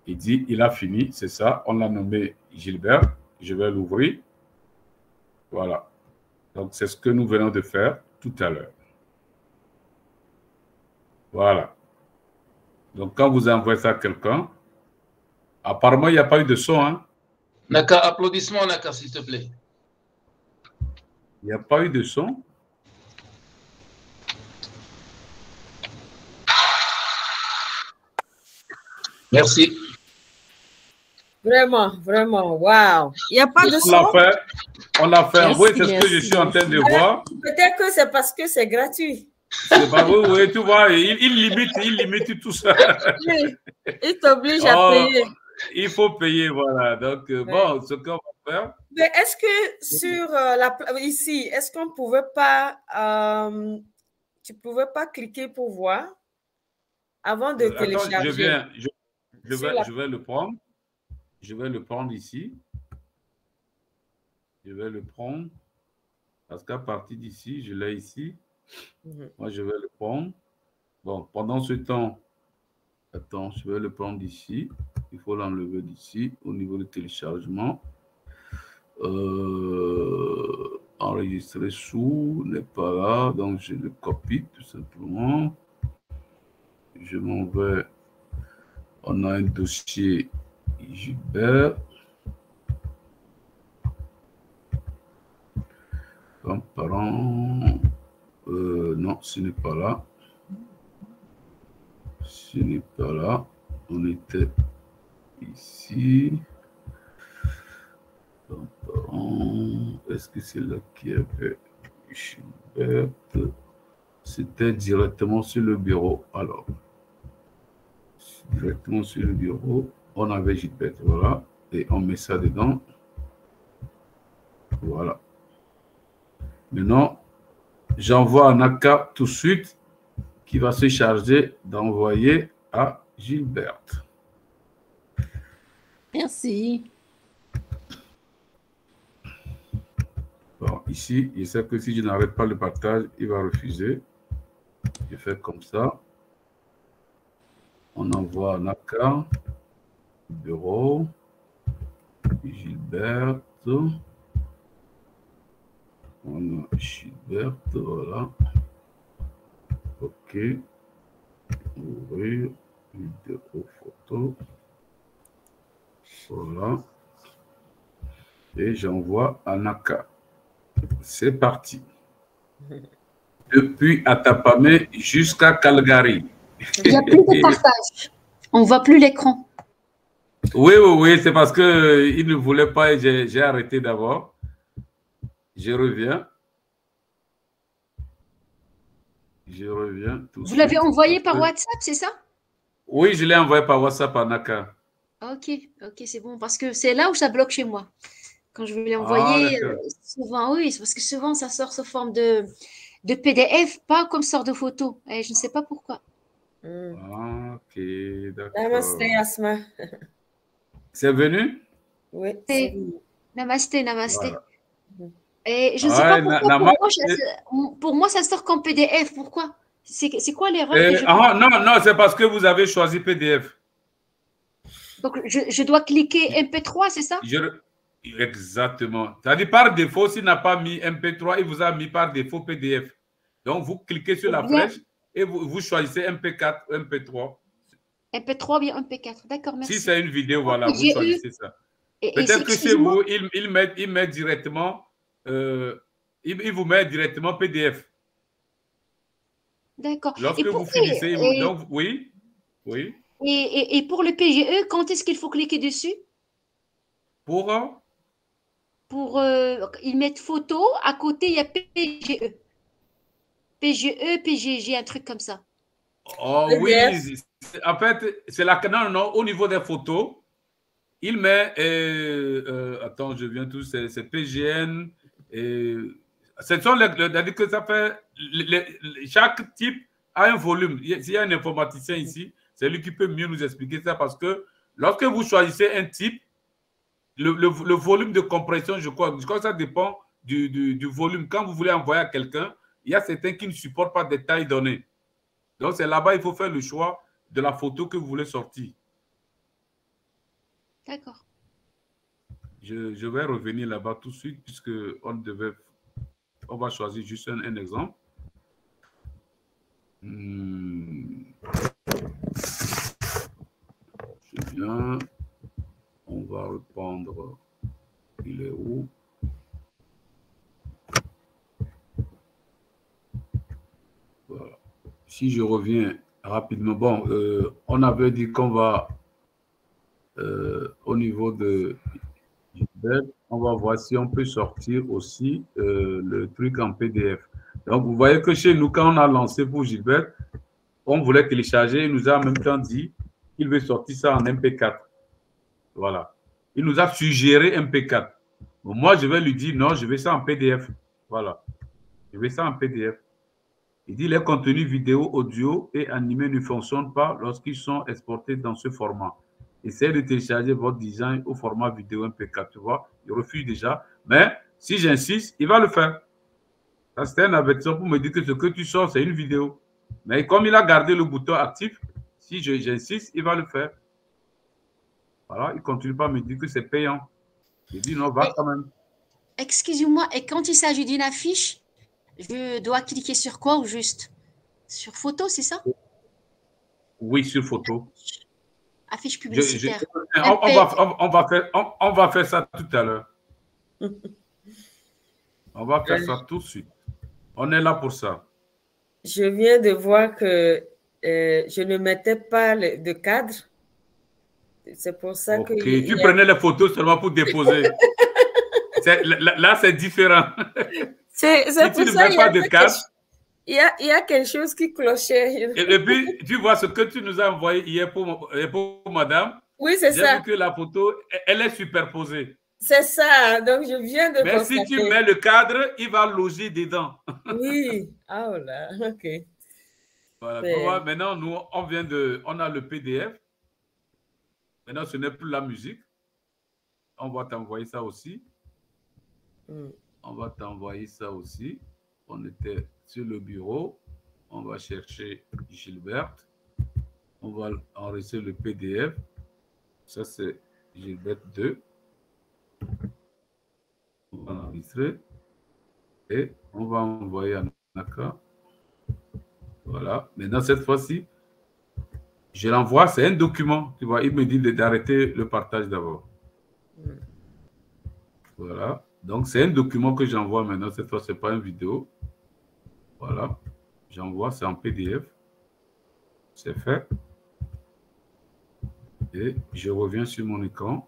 Il dit, il a fini, c'est ça. On l'a nommé Gilbert. Je vais l'ouvrir. Voilà. Donc, c'est ce que nous venons de faire tout à l'heure. Voilà. Donc, quand vous envoyez ça à quelqu'un, apparemment, il n'y a pas eu de son. Hein? Naka, applaudissements, Naka, s'il te plaît. Il n'y a pas eu de son. Merci. Vraiment, vraiment, waouh. Il n'y a pas de son. On l'a fait. Oui, c'est ce que je suis en train de voir. Peut-être que c'est parce que c'est gratuit. C'est pas oui, oui, tu vois, il limite tout ça. Il t'oblige à payer. Il faut payer, voilà. Donc, bon, ce qu'on va faire. Mais est-ce que sur ici, est-ce qu'on ne pouvait pas, tu ne pouvais pas cliquer pour voir avant de télécharger? Attends, je vais le prendre. Je vais le prendre ici. Je vais le prendre. Parce qu'à partir d'ici, je l'ai ici. Moi, je vais le prendre. Bon, pendant ce temps, attends, je vais le prendre ici. Il faut l'enlever d'ici au niveau du téléchargement. Enregistrer sous n'est pas là. Donc, je le copie tout simplement. Je m'en vais. On a un dossier Gilbert. Parents. Non, ce n'est pas là. Ce n'est pas là. On était ici. Est-ce que c'est là qu'il y avait Gilbert? C'était directement sur le bureau. Alors, directement sur le bureau, on avait Gilbert. Voilà. Et on met ça dedans. Voilà. Maintenant, j'envoie à Naka tout de suite qui va se charger d'envoyer à Gilbert. Merci. Bon, ici, je sais que si je n'arrête pas le partage, il va refuser. Je fais comme ça. On envoie à Naka, bureau, Gilbert. On a Gilbert, voilà. OK. Ouvrir, vidéo, photo. Voilà. Et j'envoie à Naka. C'est parti. Depuis Atapamé jusqu'à Calgary. Il n'y a plus de partage. On ne voit plus l'écran. Oui, oui, oui. C'est parce qu'il ne voulait pas et j'ai arrêté d'abord. Je reviens. Je reviens tout de suite. Vous l'avez envoyé par WhatsApp, c'est ça? Oui, je l'ai envoyé par WhatsApp à Naka. Ok, c'est bon. Parce que c'est là où ça bloque chez moi. Quand je veux l'envoyer, souvent, oui, parce que souvent, ça sort sous forme de PDF, pas comme sort de photo. Et je ne sais pas pourquoi. Ok, d'accord. Namasté, Asma. C'est venu? Oui. Namasté, namasté. Voilà. Et je ne sais pas pourquoi. Pour moi, ça sort comme PDF. Pourquoi? C'est quoi l'erreur? Non, c'est parce que vous avez choisi PDF. Donc, je dois cliquer MP3, c'est ça? Exactement. C'est-à-dire, par défaut, s'il n'a pas mis MP3, il vous a mis par défaut PDF. Donc, vous cliquez sur la flèche et vous choisissez MP4 ou MP3. MP3 ou bien MP4. D'accord, merci. Si c'est une vidéo, voilà, vous choisissez ça. Peut-être que chez vous, il met directement, il vous met directement PDF. D'accord. Lorsque vous finissez, donc, oui. Et pour le PGE, quand est-ce qu'il faut cliquer dessus? Pour ils mettent photo, à côté, il y a PGE. PGE, PGG, un truc comme ça. Oh oui, en fait, c'est la non, au niveau des photos, il met, attends, je viens tout, c'est PGN, ce sont c'est-à-dire que ça fait, chaque type a un volume. S'il y a un informaticien ici, c'est lui qui peut mieux nous expliquer ça parce que lorsque vous choisissez un type, le volume de compression, je crois que ça dépend du volume. Quand vous voulez envoyer à quelqu'un, il y a certains qui ne supportent pas des tailles données. Donc, c'est là-bas, il faut faire le choix de la photo que vous voulez sortir. D'accord. Je vais revenir là-bas tout de suite, puisque on va choisir juste un exemple. C'est bien. On va reprendre. Il est où? Voilà. Si je reviens rapidement, bon, on avait dit qu'on va au niveau de Gilbert, on va voir si on peut sortir aussi le truc en PDF. Donc, vous voyez que chez nous, quand on a lancé pour Gilbert, on voulait télécharger, il nous a en même temps dit qu'il veut sortir ça en MP4. Voilà. Il nous a suggéré MP4. Bon, moi, je vais lui dire non, je veux ça en PDF. Voilà. Je veux ça en PDF. Il dit les contenus vidéo, audio et animés ne fonctionnent pas lorsqu'ils sont exportés dans ce format. Essayez de télécharger votre design au format vidéo MP4. Tu vois, il refuse déjà. Mais si j'insiste, il va le faire. C'était un avertissement pour me dire que ce que tu sors, c'est une vidéo. Mais comme il a gardé le bouton actif, si j'insiste, il va le faire. Voilà, il ne continue pas à me dire que c'est payant. Je dis non, va quand même. Excusez-moi, et quand il s'agit d'une affiche, je dois cliquer sur quoi ou juste sur photo, c'est ça? Oui, sur photo. Affiche publicitaire. On va faire ça tout à l'heure. On va faire ça tout de suite. On est là pour ça. Je viens de voir que je ne mettais pas de cadre. C'est pour ça que... Ok, tu prenais les photos seulement pour déposer. Là, c'est différent. C'est si pour tu ça ne mets pas de cadre... Il y a quelque chose qui clochait. Et puis, tu vois ce que tu nous as envoyé hier pour madame. Oui, c'est ça. J'ai vu que la photo, elle est superposée. C'est ça. Donc, je viens de Mais constater. si tu mets le cadre, il va loger dedans. Oui. Ah, là. OK. Voilà. Maintenant, nous, on a le PDF. Maintenant, ce n'est plus la musique. On va t'envoyer ça aussi. On va t'envoyer ça aussi. On était sur le bureau. On va chercher Gilbert. On va enregistrer le PDF. Ça, c'est Gilbert 2. On va enregistrer. Et on va envoyer à Naka. Voilà. Maintenant, cette fois-ci, je l'envoie. C'est un document. Tu vois, il me dit d'arrêter le partage d'abord. Voilà. Donc, c'est un document que j'envoie maintenant. Cette fois, ce n'est pas une vidéo. Voilà. J'envoie, c'est en PDF. C'est fait. Et je reviens sur mon écran.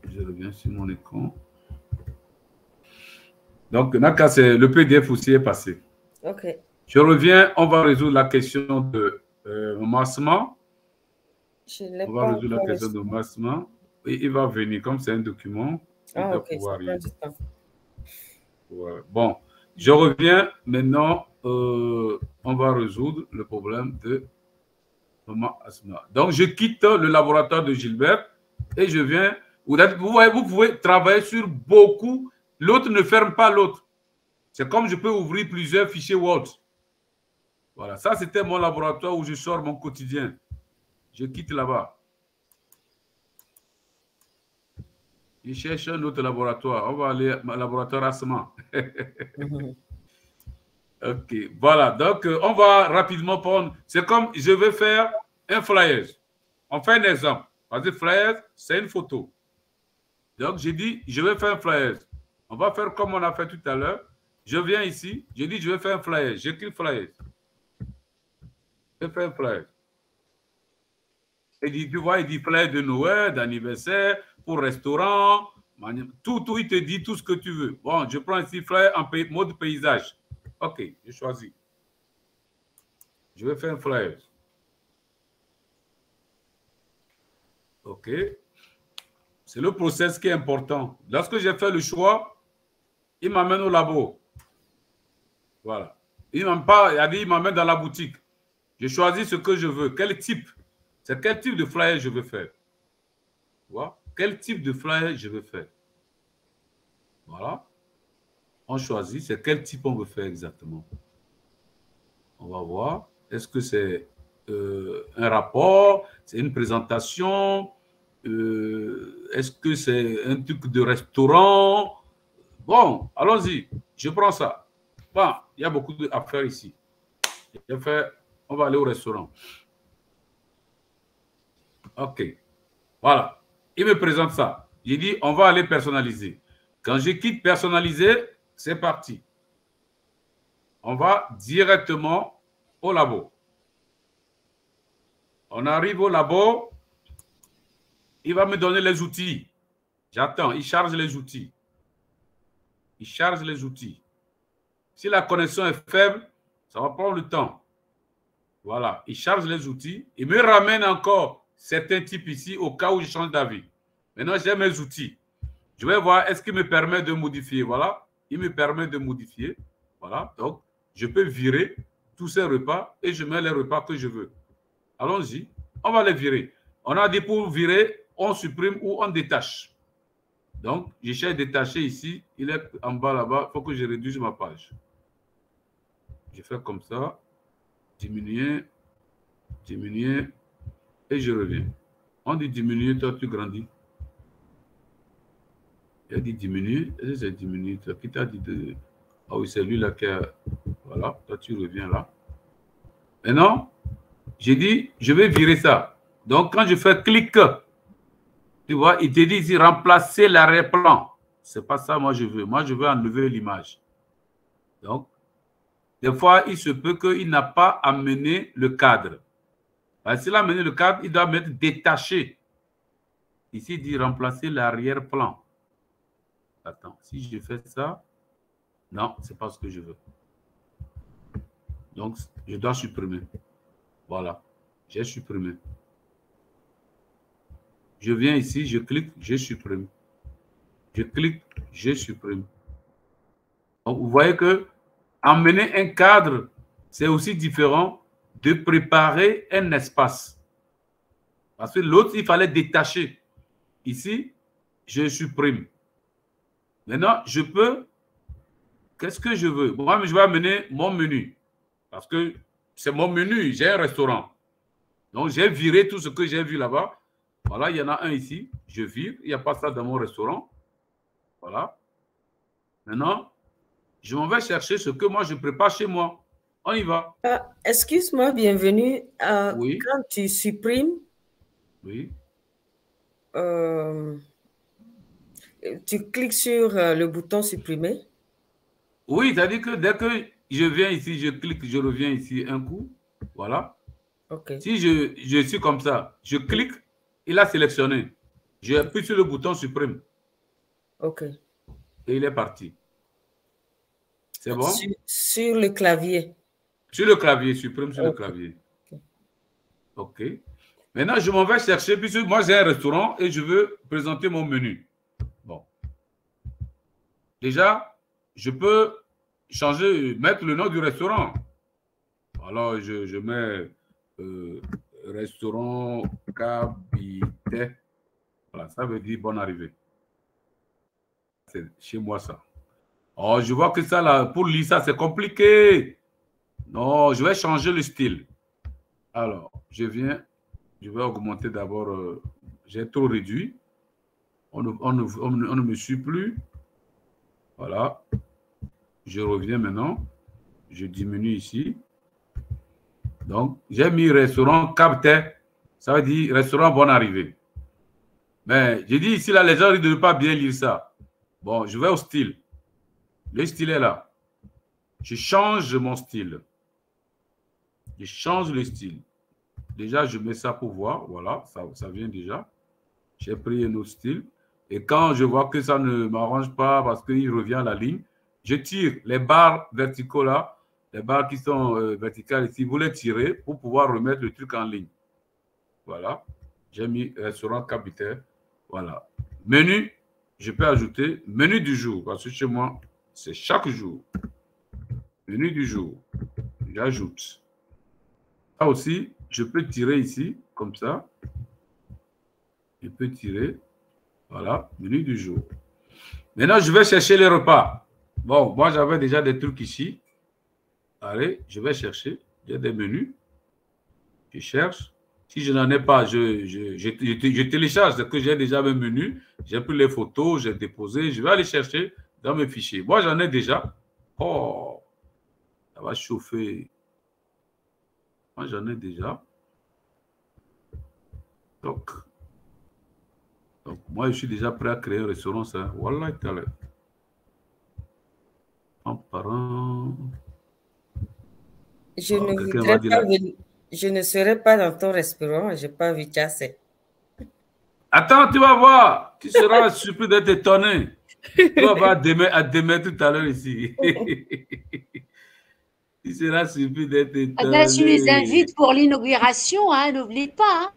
Je reviens sur mon écran. Donc, Naka, le PDF aussi est passé. OK. Je reviens, on va résoudre la question de massement. On va résoudre la question de massement. Et il va venir, comme c'est un document. Ah, OK, ça prend du temps. Ouais. Bon, je reviens maintenant. On va résoudre le problème de maman Asma. Donc, je quitte le laboratoire de Gilbert et je viens. Vous voyez, vous pouvez travailler sur beaucoup. L'autre ne ferme pas l'autre. C'est comme je peux ouvrir plusieurs fichiers Word. Voilà, ça c'était mon laboratoire où je sors mon quotidien. Je quitte là-bas. Je cherche un autre laboratoire. On va aller au laboratoire Asma. Ok, voilà. Donc, on va rapidement prendre. C'est comme je vais faire un flyer. On fait un exemple. Parce que flyer, c'est une photo. Donc, j'ai dit, je vais faire un flyer. On va faire comme on a fait tout à l'heure. Je viens ici. Je dis, je vais faire un flyer. J'écris flyer. Je fais un flyer. Il dit, tu vois, il dit flyer de Noël, d'anniversaire, pour restaurant. Tout, il te dit tout ce que tu veux. Bon, je prends ici flyer en mode paysage. OK, je choisis. Je vais faire un flyer. OK. C'est le process qui est important. Lorsque j'ai fait le choix, il m'amène au labo. Voilà. Il m'amène dans la boutique. Je choisis ce que je veux. Quel type? C'est quel type de flyer je veux faire? Tu vois? quel type de flyer je veux faire. Voilà. On choisit, c'est quel type on veut faire exactement. On va voir. Est-ce que c'est un rapport, c'est une présentation, est-ce que c'est un truc de restaurant? Bon, allons-y, je prends ça. Bon, il y a beaucoup à faire ici. On va aller au restaurant. OK. Voilà. Il me présente ça. J'ai dit, on va aller personnaliser. Quand je quitte personnaliser, c'est parti. On va directement au labo. On arrive au labo. Il va me donner les outils. J'attends. Il charge les outils. Il charge les outils. Si la connexion est faible, ça va prendre le temps. Voilà. Il charge les outils. Il me ramène encore certains types ici au cas où je change d'avis. Maintenant, j'ai mes outils. Je vais voir, est-ce qu'il me permet de modifier? Voilà. Il me permet de modifier. Voilà. Donc, je peux virer tous ces repas et je mets les repas que je veux. Allons-y. On va les virer. On a dit pour virer, on supprime ou on détache. Donc, je cherche détacher ici. Il est en bas là-bas. Il faut que je réduise ma page. Je fais comme ça. Diminuer. Diminuer. Et je reviens. On dit diminuer, toi tu grandis. Il a dit diminuer. Et c'est diminuer. Toi qui t'a dit de... Ah oui, c'est lui là qui a... Voilà. Toi tu reviens là. Maintenant, j'ai dit, je vais virer ça. Donc, quand je fais clic, tu vois, il te dit ici, remplacer l'arrière-plan. Ce n'est pas ça, moi, je veux. Moi, je veux enlever l'image. Donc, des fois, il se peut qu'il n'a pas amené le cadre. S'il a amené le cadre, il doit mettre détaché. Ici, il dit remplacer l'arrière-plan. Attends, si je fais ça, non, ce n'est pas ce que je veux. Donc, je dois supprimer. Voilà, j'ai supprimé. Je viens ici, je clique, je supprime. Je clique, je supprime. Donc, vous voyez que emmener un cadre, c'est aussi différent de préparer un espace. Parce que l'autre, il fallait détacher. Ici, je supprime. Maintenant, je peux... Qu'est-ce que je veux? Moi, je vais amener mon menu. Parce que c'est mon menu. J'ai un restaurant. Donc, j'ai viré tout ce que j'ai vu là-bas. Voilà, il y en a un ici. Je vire. Il n'y a pas ça dans mon restaurant. Voilà. Maintenant, je m'en vais chercher ce que moi, je prépare chez moi. On y va. Excuse-moi, bienvenue. Oui. Quand tu supprimes, oui. Tu cliques sur le bouton supprimer. Oui, c'est-à-dire que dès que je viens ici, je clique, je reviens ici un coup. Voilà. Okay. Si je suis comme ça, je clique, il a sélectionné. Je appuie sur le bouton supprime. OK. Et il est parti. C'est bon? Sur le clavier. Sur le clavier, supprime sur le clavier. OK. Maintenant, je m'en vais chercher, puisque moi j'ai un restaurant et je veux présenter mon menu. Bon. Déjà, je peux changer, mettre le nom du restaurant. Alors, je mets restaurant Kabité. Voilà, ça veut dire bonne arrivée. C'est chez moi ça. Oh, je vois que ça, là, pour lire ça, c'est compliqué. Non, je vais changer le style. Alors, je vais augmenter d'abord. J'ai trop réduit. On ne me suit plus. Voilà. Je reviens maintenant. Je diminue ici. Donc, j'ai mis restaurant Kabité. Ça veut dire restaurant bonne arrivée. Mais j'ai dit ici, là, les gens risquent de ne pas bien lire ça. Bon, je vais au style. Le style est là. Je change mon style. Je change le style. Déjà, je mets ça pour voir. Voilà, ça vient déjà. J'ai pris un autre style. Et quand je vois que ça ne m'arrange pas parce qu'il revient à la ligne, je tire les barres verticaux là, les barres qui sont verticales ici. Vous les tirez pour pouvoir remettre le truc en ligne. Voilà. J'ai mis restaurant capitaine. Voilà. Menu, je peux ajouter menu du jour parce que chez moi, c'est chaque jour. Menu du jour. J'ajoute. Là aussi, je peux tirer ici, comme ça. Je peux tirer. Voilà, menu du jour. Maintenant, je vais chercher les repas. Bon, moi, j'avais déjà des trucs ici. Allez, je vais chercher. Il y a des menus. Je cherche. Si je n'en ai pas, je télécharge ce que j'ai déjà mes menus. J'ai pris les photos, j'ai déposé. Je vais aller chercher dans mes fichiers. Moi, j'en ai déjà. Oh, ça va chauffer. Moi, j'en ai déjà. Donc, moi, je suis déjà prêt à créer un restaurant. Ça. Voilà, en parent. Je ne serai pas dans ton restaurant. Je n'ai pas vu assez. Attends, tu vas voir. Tu seras surpris d'être étonné. Tu vas voir à demain tout à l'heure ici. Tu seras surpris d'être étonné. Tu les invites pour l'inauguration, hein, n'oublie pas. Hein.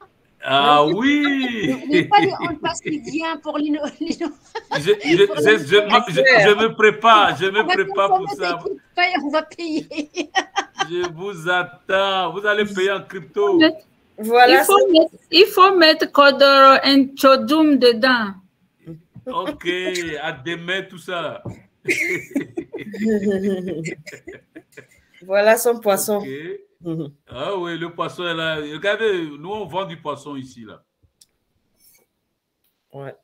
Ah oui. N'oublie pas on passe qui vient pour l'inauguration. Je me prépare pour ça. On va payer. Je vous attends. Vous allez payer en crypto. Voilà. Il faut mettre Kodoro et Chodum dedans. Ok, à demain, tout ça. Voilà son poisson. Okay. Ah oui, le poisson est là. Regardez, nous, on vend du poisson ici, là. Ouais.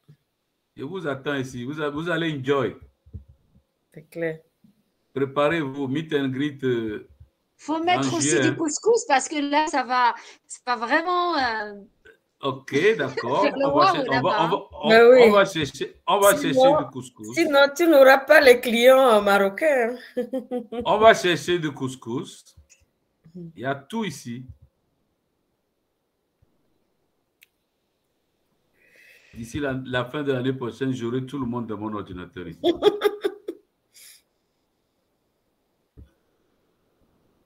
Je vous attends ici. Vous allez enjoy. C'est clair. Préparez-vous, meet and greet. Faut mettre aussi du couscous parce que là, ça va. C'est pas vraiment. Ok, d'accord. Oui. On va chercher du couscous. Sinon, tu n'auras pas les clients marocains. On va chercher du couscous. Il y a tout ici. D'ici la fin de l'année prochaine, j'aurai tout le monde dans mon ordinateur ici.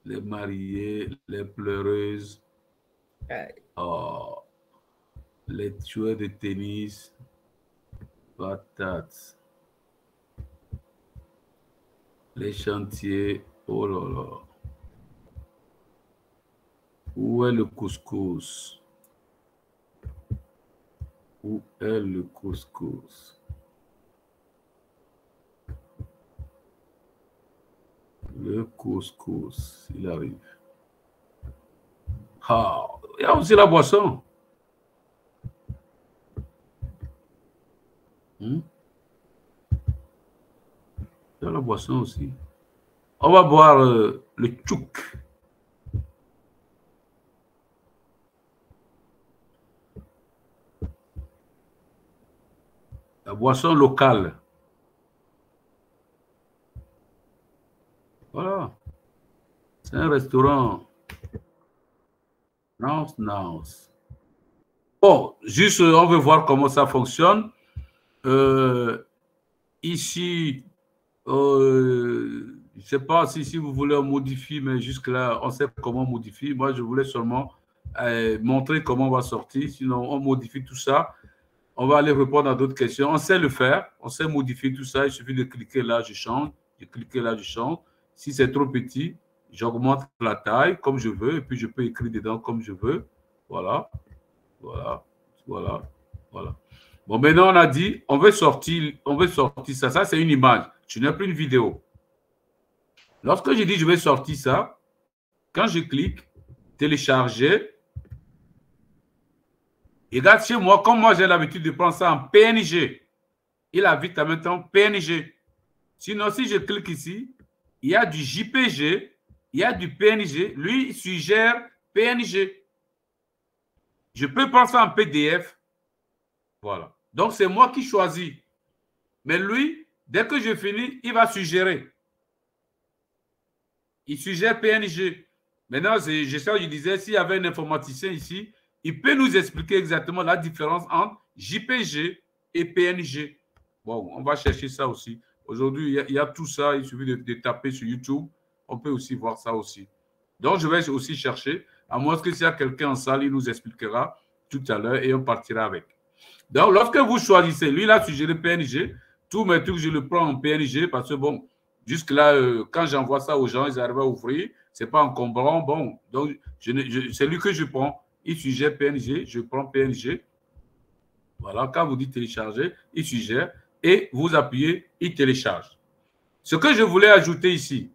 Les mariés, les pleureuses. Oh. Les joueurs de tennis, patates, les chantiers, oh là là. Où est le couscous? Où est le couscous? Le couscous, il arrive. Ah, il y a aussi la boisson. Dans la boisson aussi. On va boire le tchouk. La boisson locale. Voilà. C'est un restaurant. Nice. Bon, juste, on veut voir comment ça fonctionne. Ici, je ne sais pas si vous voulez modifier, mais jusque-là, on sait comment modifier. Moi, je voulais seulement montrer comment on va sortir. Sinon, on modifie tout ça. On va aller répondre à d'autres questions. On sait le faire. On sait modifier tout ça. Il suffit de cliquer là, je change. De cliquer là, je change. Si c'est trop petit, j'augmente la taille comme je veux. Et puis, je peux écrire dedans comme je veux. Voilà. Bon, maintenant, on a dit, on veut sortir ça. Ça, c'est une image. Je n'ai plus une vidéo. Lorsque je dis je vais sortir ça, quand je clique, télécharger, et regarde chez moi, comme moi, j'ai l'habitude de prendre ça en PNG. Il invite en même temps PNG. Sinon, si je clique ici, il y a du JPG, il y a du PNG. Lui, il suggère PNG. Je peux prendre ça en PDF. Voilà. Donc, c'est moi qui choisis. Mais lui, dès que je finis, il va suggérer. Il suggère PNG. Maintenant, je disais, s'il y avait un informaticien ici, il peut nous expliquer exactement la différence entre JPG et PNG. Bon, on va chercher ça aussi. Aujourd'hui, il y a tout ça. Il suffit de taper sur YouTube. On peut aussi voir ça aussi. Donc, je vais aussi chercher. À moins que s'il y a quelqu'un en salle, il nous expliquera tout à l'heure et on partira avec. Donc, lorsque vous choisissez, lui, il a suggéré PNG. Tous mes trucs, je le prends en PNG parce que, bon, jusque-là, quand j'envoie ça aux gens, ils arrivent à ouvrir. Ce n'est pas encombrant. Bon, donc, c'est lui que je prends. Il suggère PNG, je prends PNG. Voilà, quand vous dites télécharger, il suggère et vous appuyez, il télécharge. Ce que je voulais ajouter ici,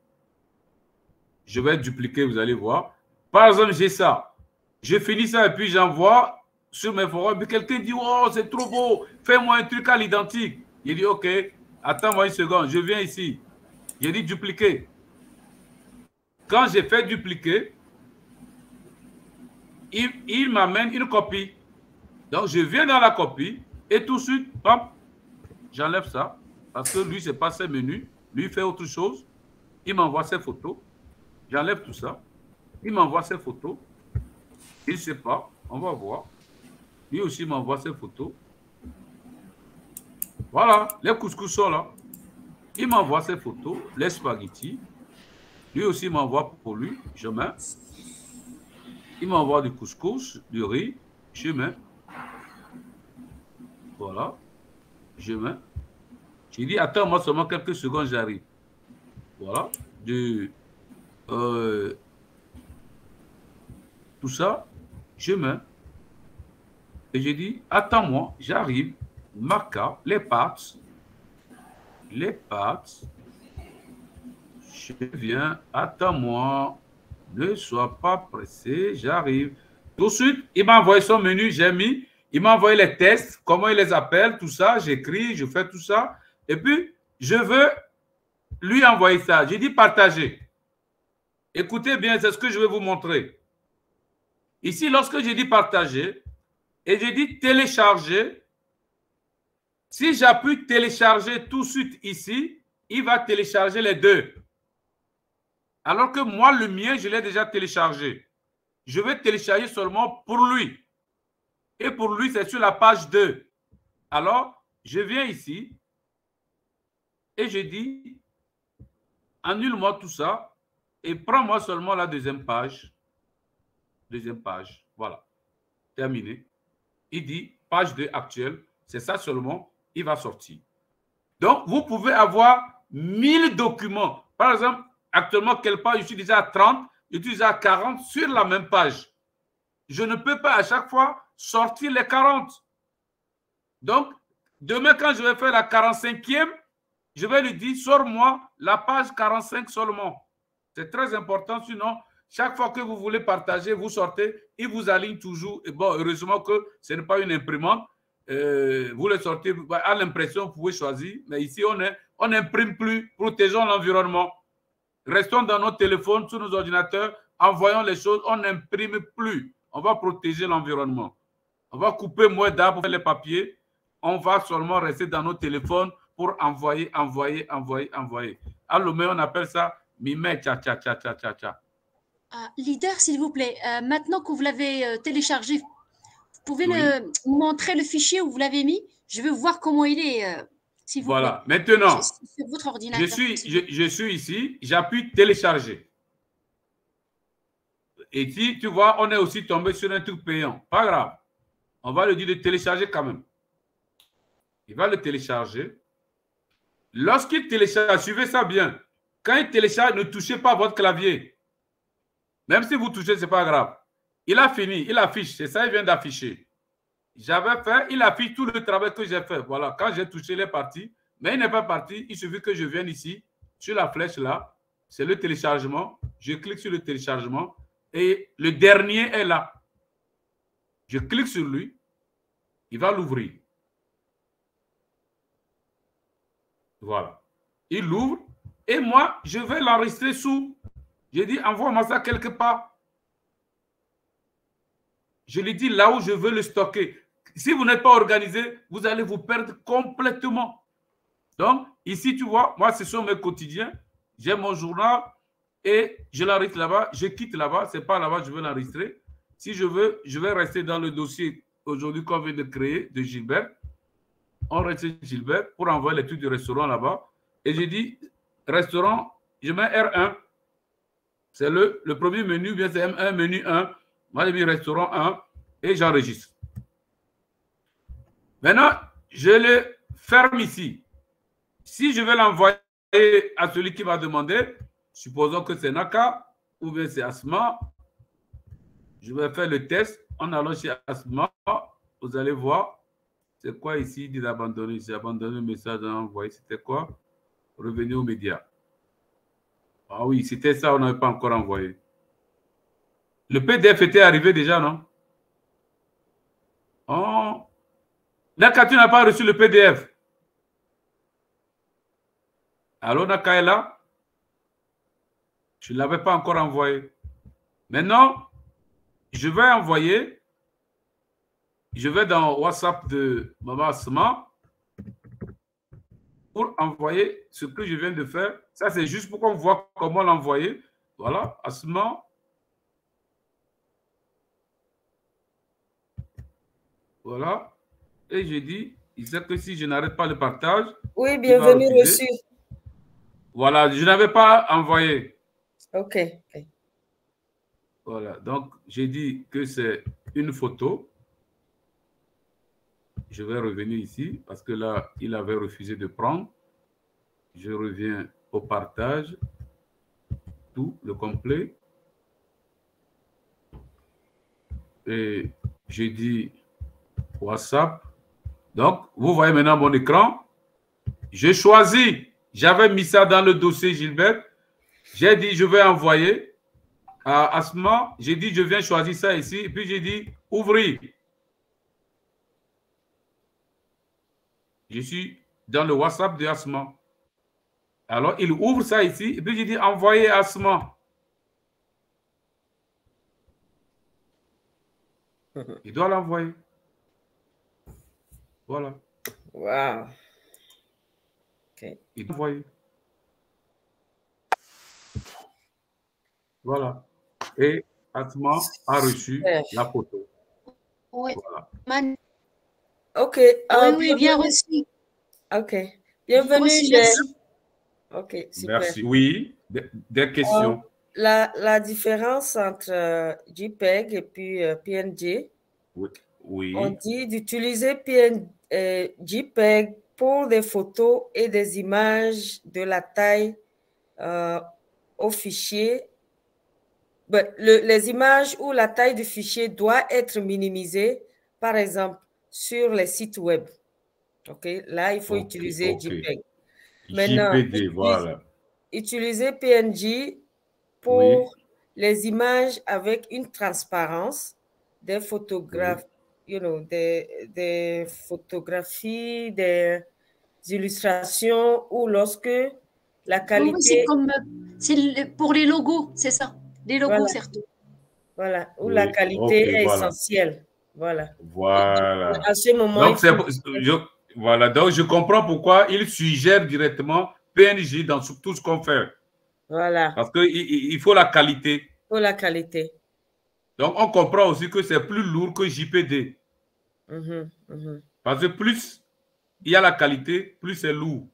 je vais dupliquer, vous allez voir. Par exemple, j'ai ça. Je finis ça et puis j'envoie sur mes forums. Quelqu'un dit, oh, c'est trop beau, fais-moi un truc à l'identique. Il dit, OK, attends-moi une seconde, je viens ici. J'ai dit dupliquer. Quand j'ai fait dupliquer, il m'amène une copie. Donc, je viens dans la copie et tout de suite, hop, j'enlève ça parce que lui, ce n'est pas ses menus. Lui, il fait autre chose. Il m'envoie ses photos. J'enlève tout ça. Il m'envoie ses photos. Il ne sait pas. On va voir. Lui aussi m'envoie ses photos. Voilà, les couscous sont là. Il m'envoie ses photos, les spaghettis. Lui aussi m'envoie pour lui. Je mets. Il m'envoie du couscous, du riz. Je mets. Voilà. Je mets. J'ai dit, attends-moi seulement quelques secondes, j'arrive. Voilà. Tout ça, je mets. Et j'ai dit, attends-moi, j'arrive. Maca, les pâtes. Les pâtes. Je viens, attends-moi. Ne sois pas pressé, j'arrive. Tout de suite, il m'a envoyé son menu, j'ai mis. Il m'a envoyé les tests, comment il les appelle, tout ça. J'écris, je fais tout ça. Et puis, je veux lui envoyer ça. J'ai dit partager. Écoutez bien, c'est ce que je vais vous montrer. Ici, lorsque j'ai dit partager et j'ai dit télécharger, si j'appuie télécharger tout de suite ici, il va télécharger les deux. Alors que moi, le mien, je l'ai déjà téléchargé. Je vais télécharger seulement pour lui. Et pour lui, c'est sur la page 2. Alors, je viens ici et je dis annule-moi tout ça et prends-moi seulement la deuxième page. Deuxième page. Voilà. Terminé. Il dit page 2 actuelle. C'est ça seulement. Il va sortir. Donc, vous pouvez avoir 1000 documents. Par exemple, actuellement, quelle page je suis déjà à 30, je suis déjà à 40 sur la même page. Je ne peux pas à chaque fois sortir les 40. Donc, demain, quand je vais faire la 45e, je vais lui dire, sors-moi la page 45 seulement. C'est très important, sinon, chaque fois que vous voulez partager, vous sortez, il vous aligne toujours. Et bon, heureusement que ce n'est pas une imprimante. Vous le sortez à l'impression, vous pouvez choisir. Mais ici, on n'imprime plus. Protégeons l'environnement. Restons dans nos téléphones, sur nos ordinateurs, envoyons les choses. On n'imprime plus. On va protéger l'environnement. On va couper moins d'arbres pour faire les papiers. On va seulement rester dans nos téléphones pour envoyer. À Lomé, on appelle ça mimé tcha. Leader, s'il vous plaît, maintenant que vous l'avez téléchargé, vous pouvez me montrer le fichier où vous l'avez mis? Je veux voir comment il est, s'il vous plaît. Voilà, maintenant, sur votre ordinateur. Je suis ici, j'appuie télécharger. Et ici, tu vois, on est aussi tombé sur un truc payant. Pas grave. On va le dire de télécharger quand même. Il va le télécharger. Lorsqu'il télécharge, suivez ça bien. Quand il télécharge, ne touchez pas votre clavier. Même si vous touchez, ce n'est pas grave. Il a fini, il affiche. C'est ça, il vient d'afficher. J'avais fait, il affiche tout le travail que j'ai fait. Voilà, quand j'ai touché, il est parti. Mais il n'est pas parti. Il suffit que je vienne ici, sur la flèche là. C'est le téléchargement. Je clique sur le téléchargement. Et le dernier est là. Je clique sur lui. Il va l'ouvrir. Voilà. Il l'ouvre. Et moi, je vais l'enregistrer sous. J'ai dit, envoie-moi ça quelque part. Je lui dis là où je veux le stocker. Si vous n'êtes pas organisé, vous allez vous perdre complètement. Donc, ici, tu vois, moi, ce sont mes quotidiens. J'ai mon journal et je l'enregistre là-bas. Je quitte là-bas. Ce n'est pas là-bas que je veux l'enregistrer. Si je veux, je vais rester dans le dossier aujourd'hui qu'on vient de créer de Gilbert. On reste Gilbert pour envoyer les trucs du restaurant là-bas. Et j'ai dit, restaurant, je mets R1. C'est le premier menu, bien c'est M1, menu 1. Moi, j'ai mis restaurant 1 et j'enregistre. Maintenant, je le ferme ici. Si je vais l'envoyer à celui qui m'a demandé, supposons que c'est Naka ou bien c'est Asma, je vais faire le test en allant chez Asma. Vous allez voir. C'est quoi ici? Il dit d'abandonner. J'ai abandonné le message à envoyer. C'était quoi? Revenez aux médias. Ah oui, c'était ça, on n'avait pas encore envoyé. Le PDF était arrivé déjà, non? Oh. Naka, tu n'as pas reçu le PDF. Allô, Naka est là? Je ne l'avais pas encore envoyé. Maintenant, je vais envoyer. Je vais dans WhatsApp de Maman Asma pour envoyer ce que je viens de faire. Ça, c'est juste pour qu'on voit comment l'envoyer. Voilà, Asma. Voilà. Et je dis, il sait que si je n'arrête pas le partage. Oui, bienvenue reçu. Voilà, je n'avais pas envoyé. OK. Voilà, donc j'ai dit que c'est une photo. Je vais revenir ici parce que là, il avait refusé de prendre. Je reviens au partage. Tout, le complet. Et j'ai dit WhatsApp. Donc, vous voyez maintenant mon écran. J'ai choisi. J'avais mis ça dans le dossier Gilbert. J'ai dit, je vais envoyer à Asma. J'ai dit, je viens choisir ça ici. Et puis, j'ai dit, ouvrir. Je suis dans le WhatsApp de Asma. Alors, il ouvre ça ici. Et puis, j'ai dit, envoyer à Asma. Il doit l'envoyer. Voilà. Wow. OK. Il doit l'envoyer. Voilà. Et Asma a reçu la photo. Oui. Voilà. OK. Oui, bien reçu. OK. Bienvenue, merci. OK, super. Merci. Oui, des questions. La différence entre JPEG et puis PNG, oui. On dit d'utiliser JPEG pour des photos et des images de la taille au fichier. Les images ou la taille du fichier doit être minimisée, par exemple, sur les sites web. OK, là, il faut utiliser JPEG. Maintenant, JPG, voilà. Utiliser PNG pour les images avec une transparence, des photographes, des photographies, des illustrations, ou lorsque la qualité... c'est pour les logos, c'est ça, les logos, surtout. Voilà, où la qualité est essentielle. Voilà. Voilà. À ce moment, donc, je comprends pourquoi il suggère directement PNG dans tout ce qu'on fait. Voilà. Parce qu'il faut la qualité. Il faut la qualité. Donc, on comprend aussi que c'est plus lourd que JPD. Parce que plus il y a la qualité, plus c'est lourd.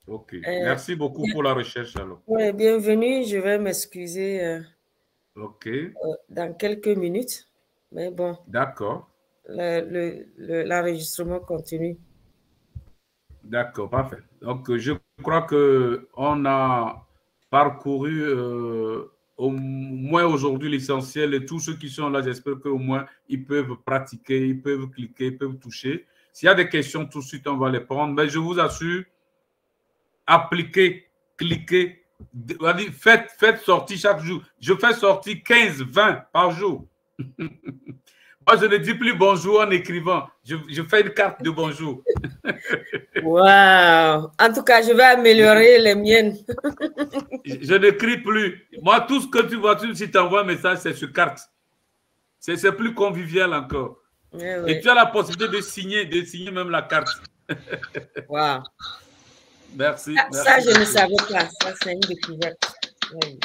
OK. Merci beaucoup pour la recherche, alors. Oui, bienvenue. Je vais m'excuser OK. Dans quelques minutes. Mais bon. D'accord. L'enregistrement continue. D'accord, parfait. Donc, je crois qu'on a parcouru au moins aujourd'hui l'essentiel, et tous ceux qui sont là, j'espère qu'au moins ils peuvent pratiquer, ils peuvent cliquer, ils peuvent toucher. S'il y a des questions, tout de suite, on va les prendre. Mais je vous assure, appliquez, cliquez, faites sortir chaque jour. Je fais sortir 15, 20 par jour. Moi, je ne dis plus bonjour en écrivant. Je fais une carte de bonjour. Wow! En tout cas, je vais améliorer les miennes. Je n'écris plus. Moi, tout ce que tu vois, si tu envoies un message, c'est sur carte. C'est plus convivial encore. Et tu as la possibilité de signer même la carte. Wow! Merci. Ça, je ne savais pas. Ça, c'est une découverte. Oui.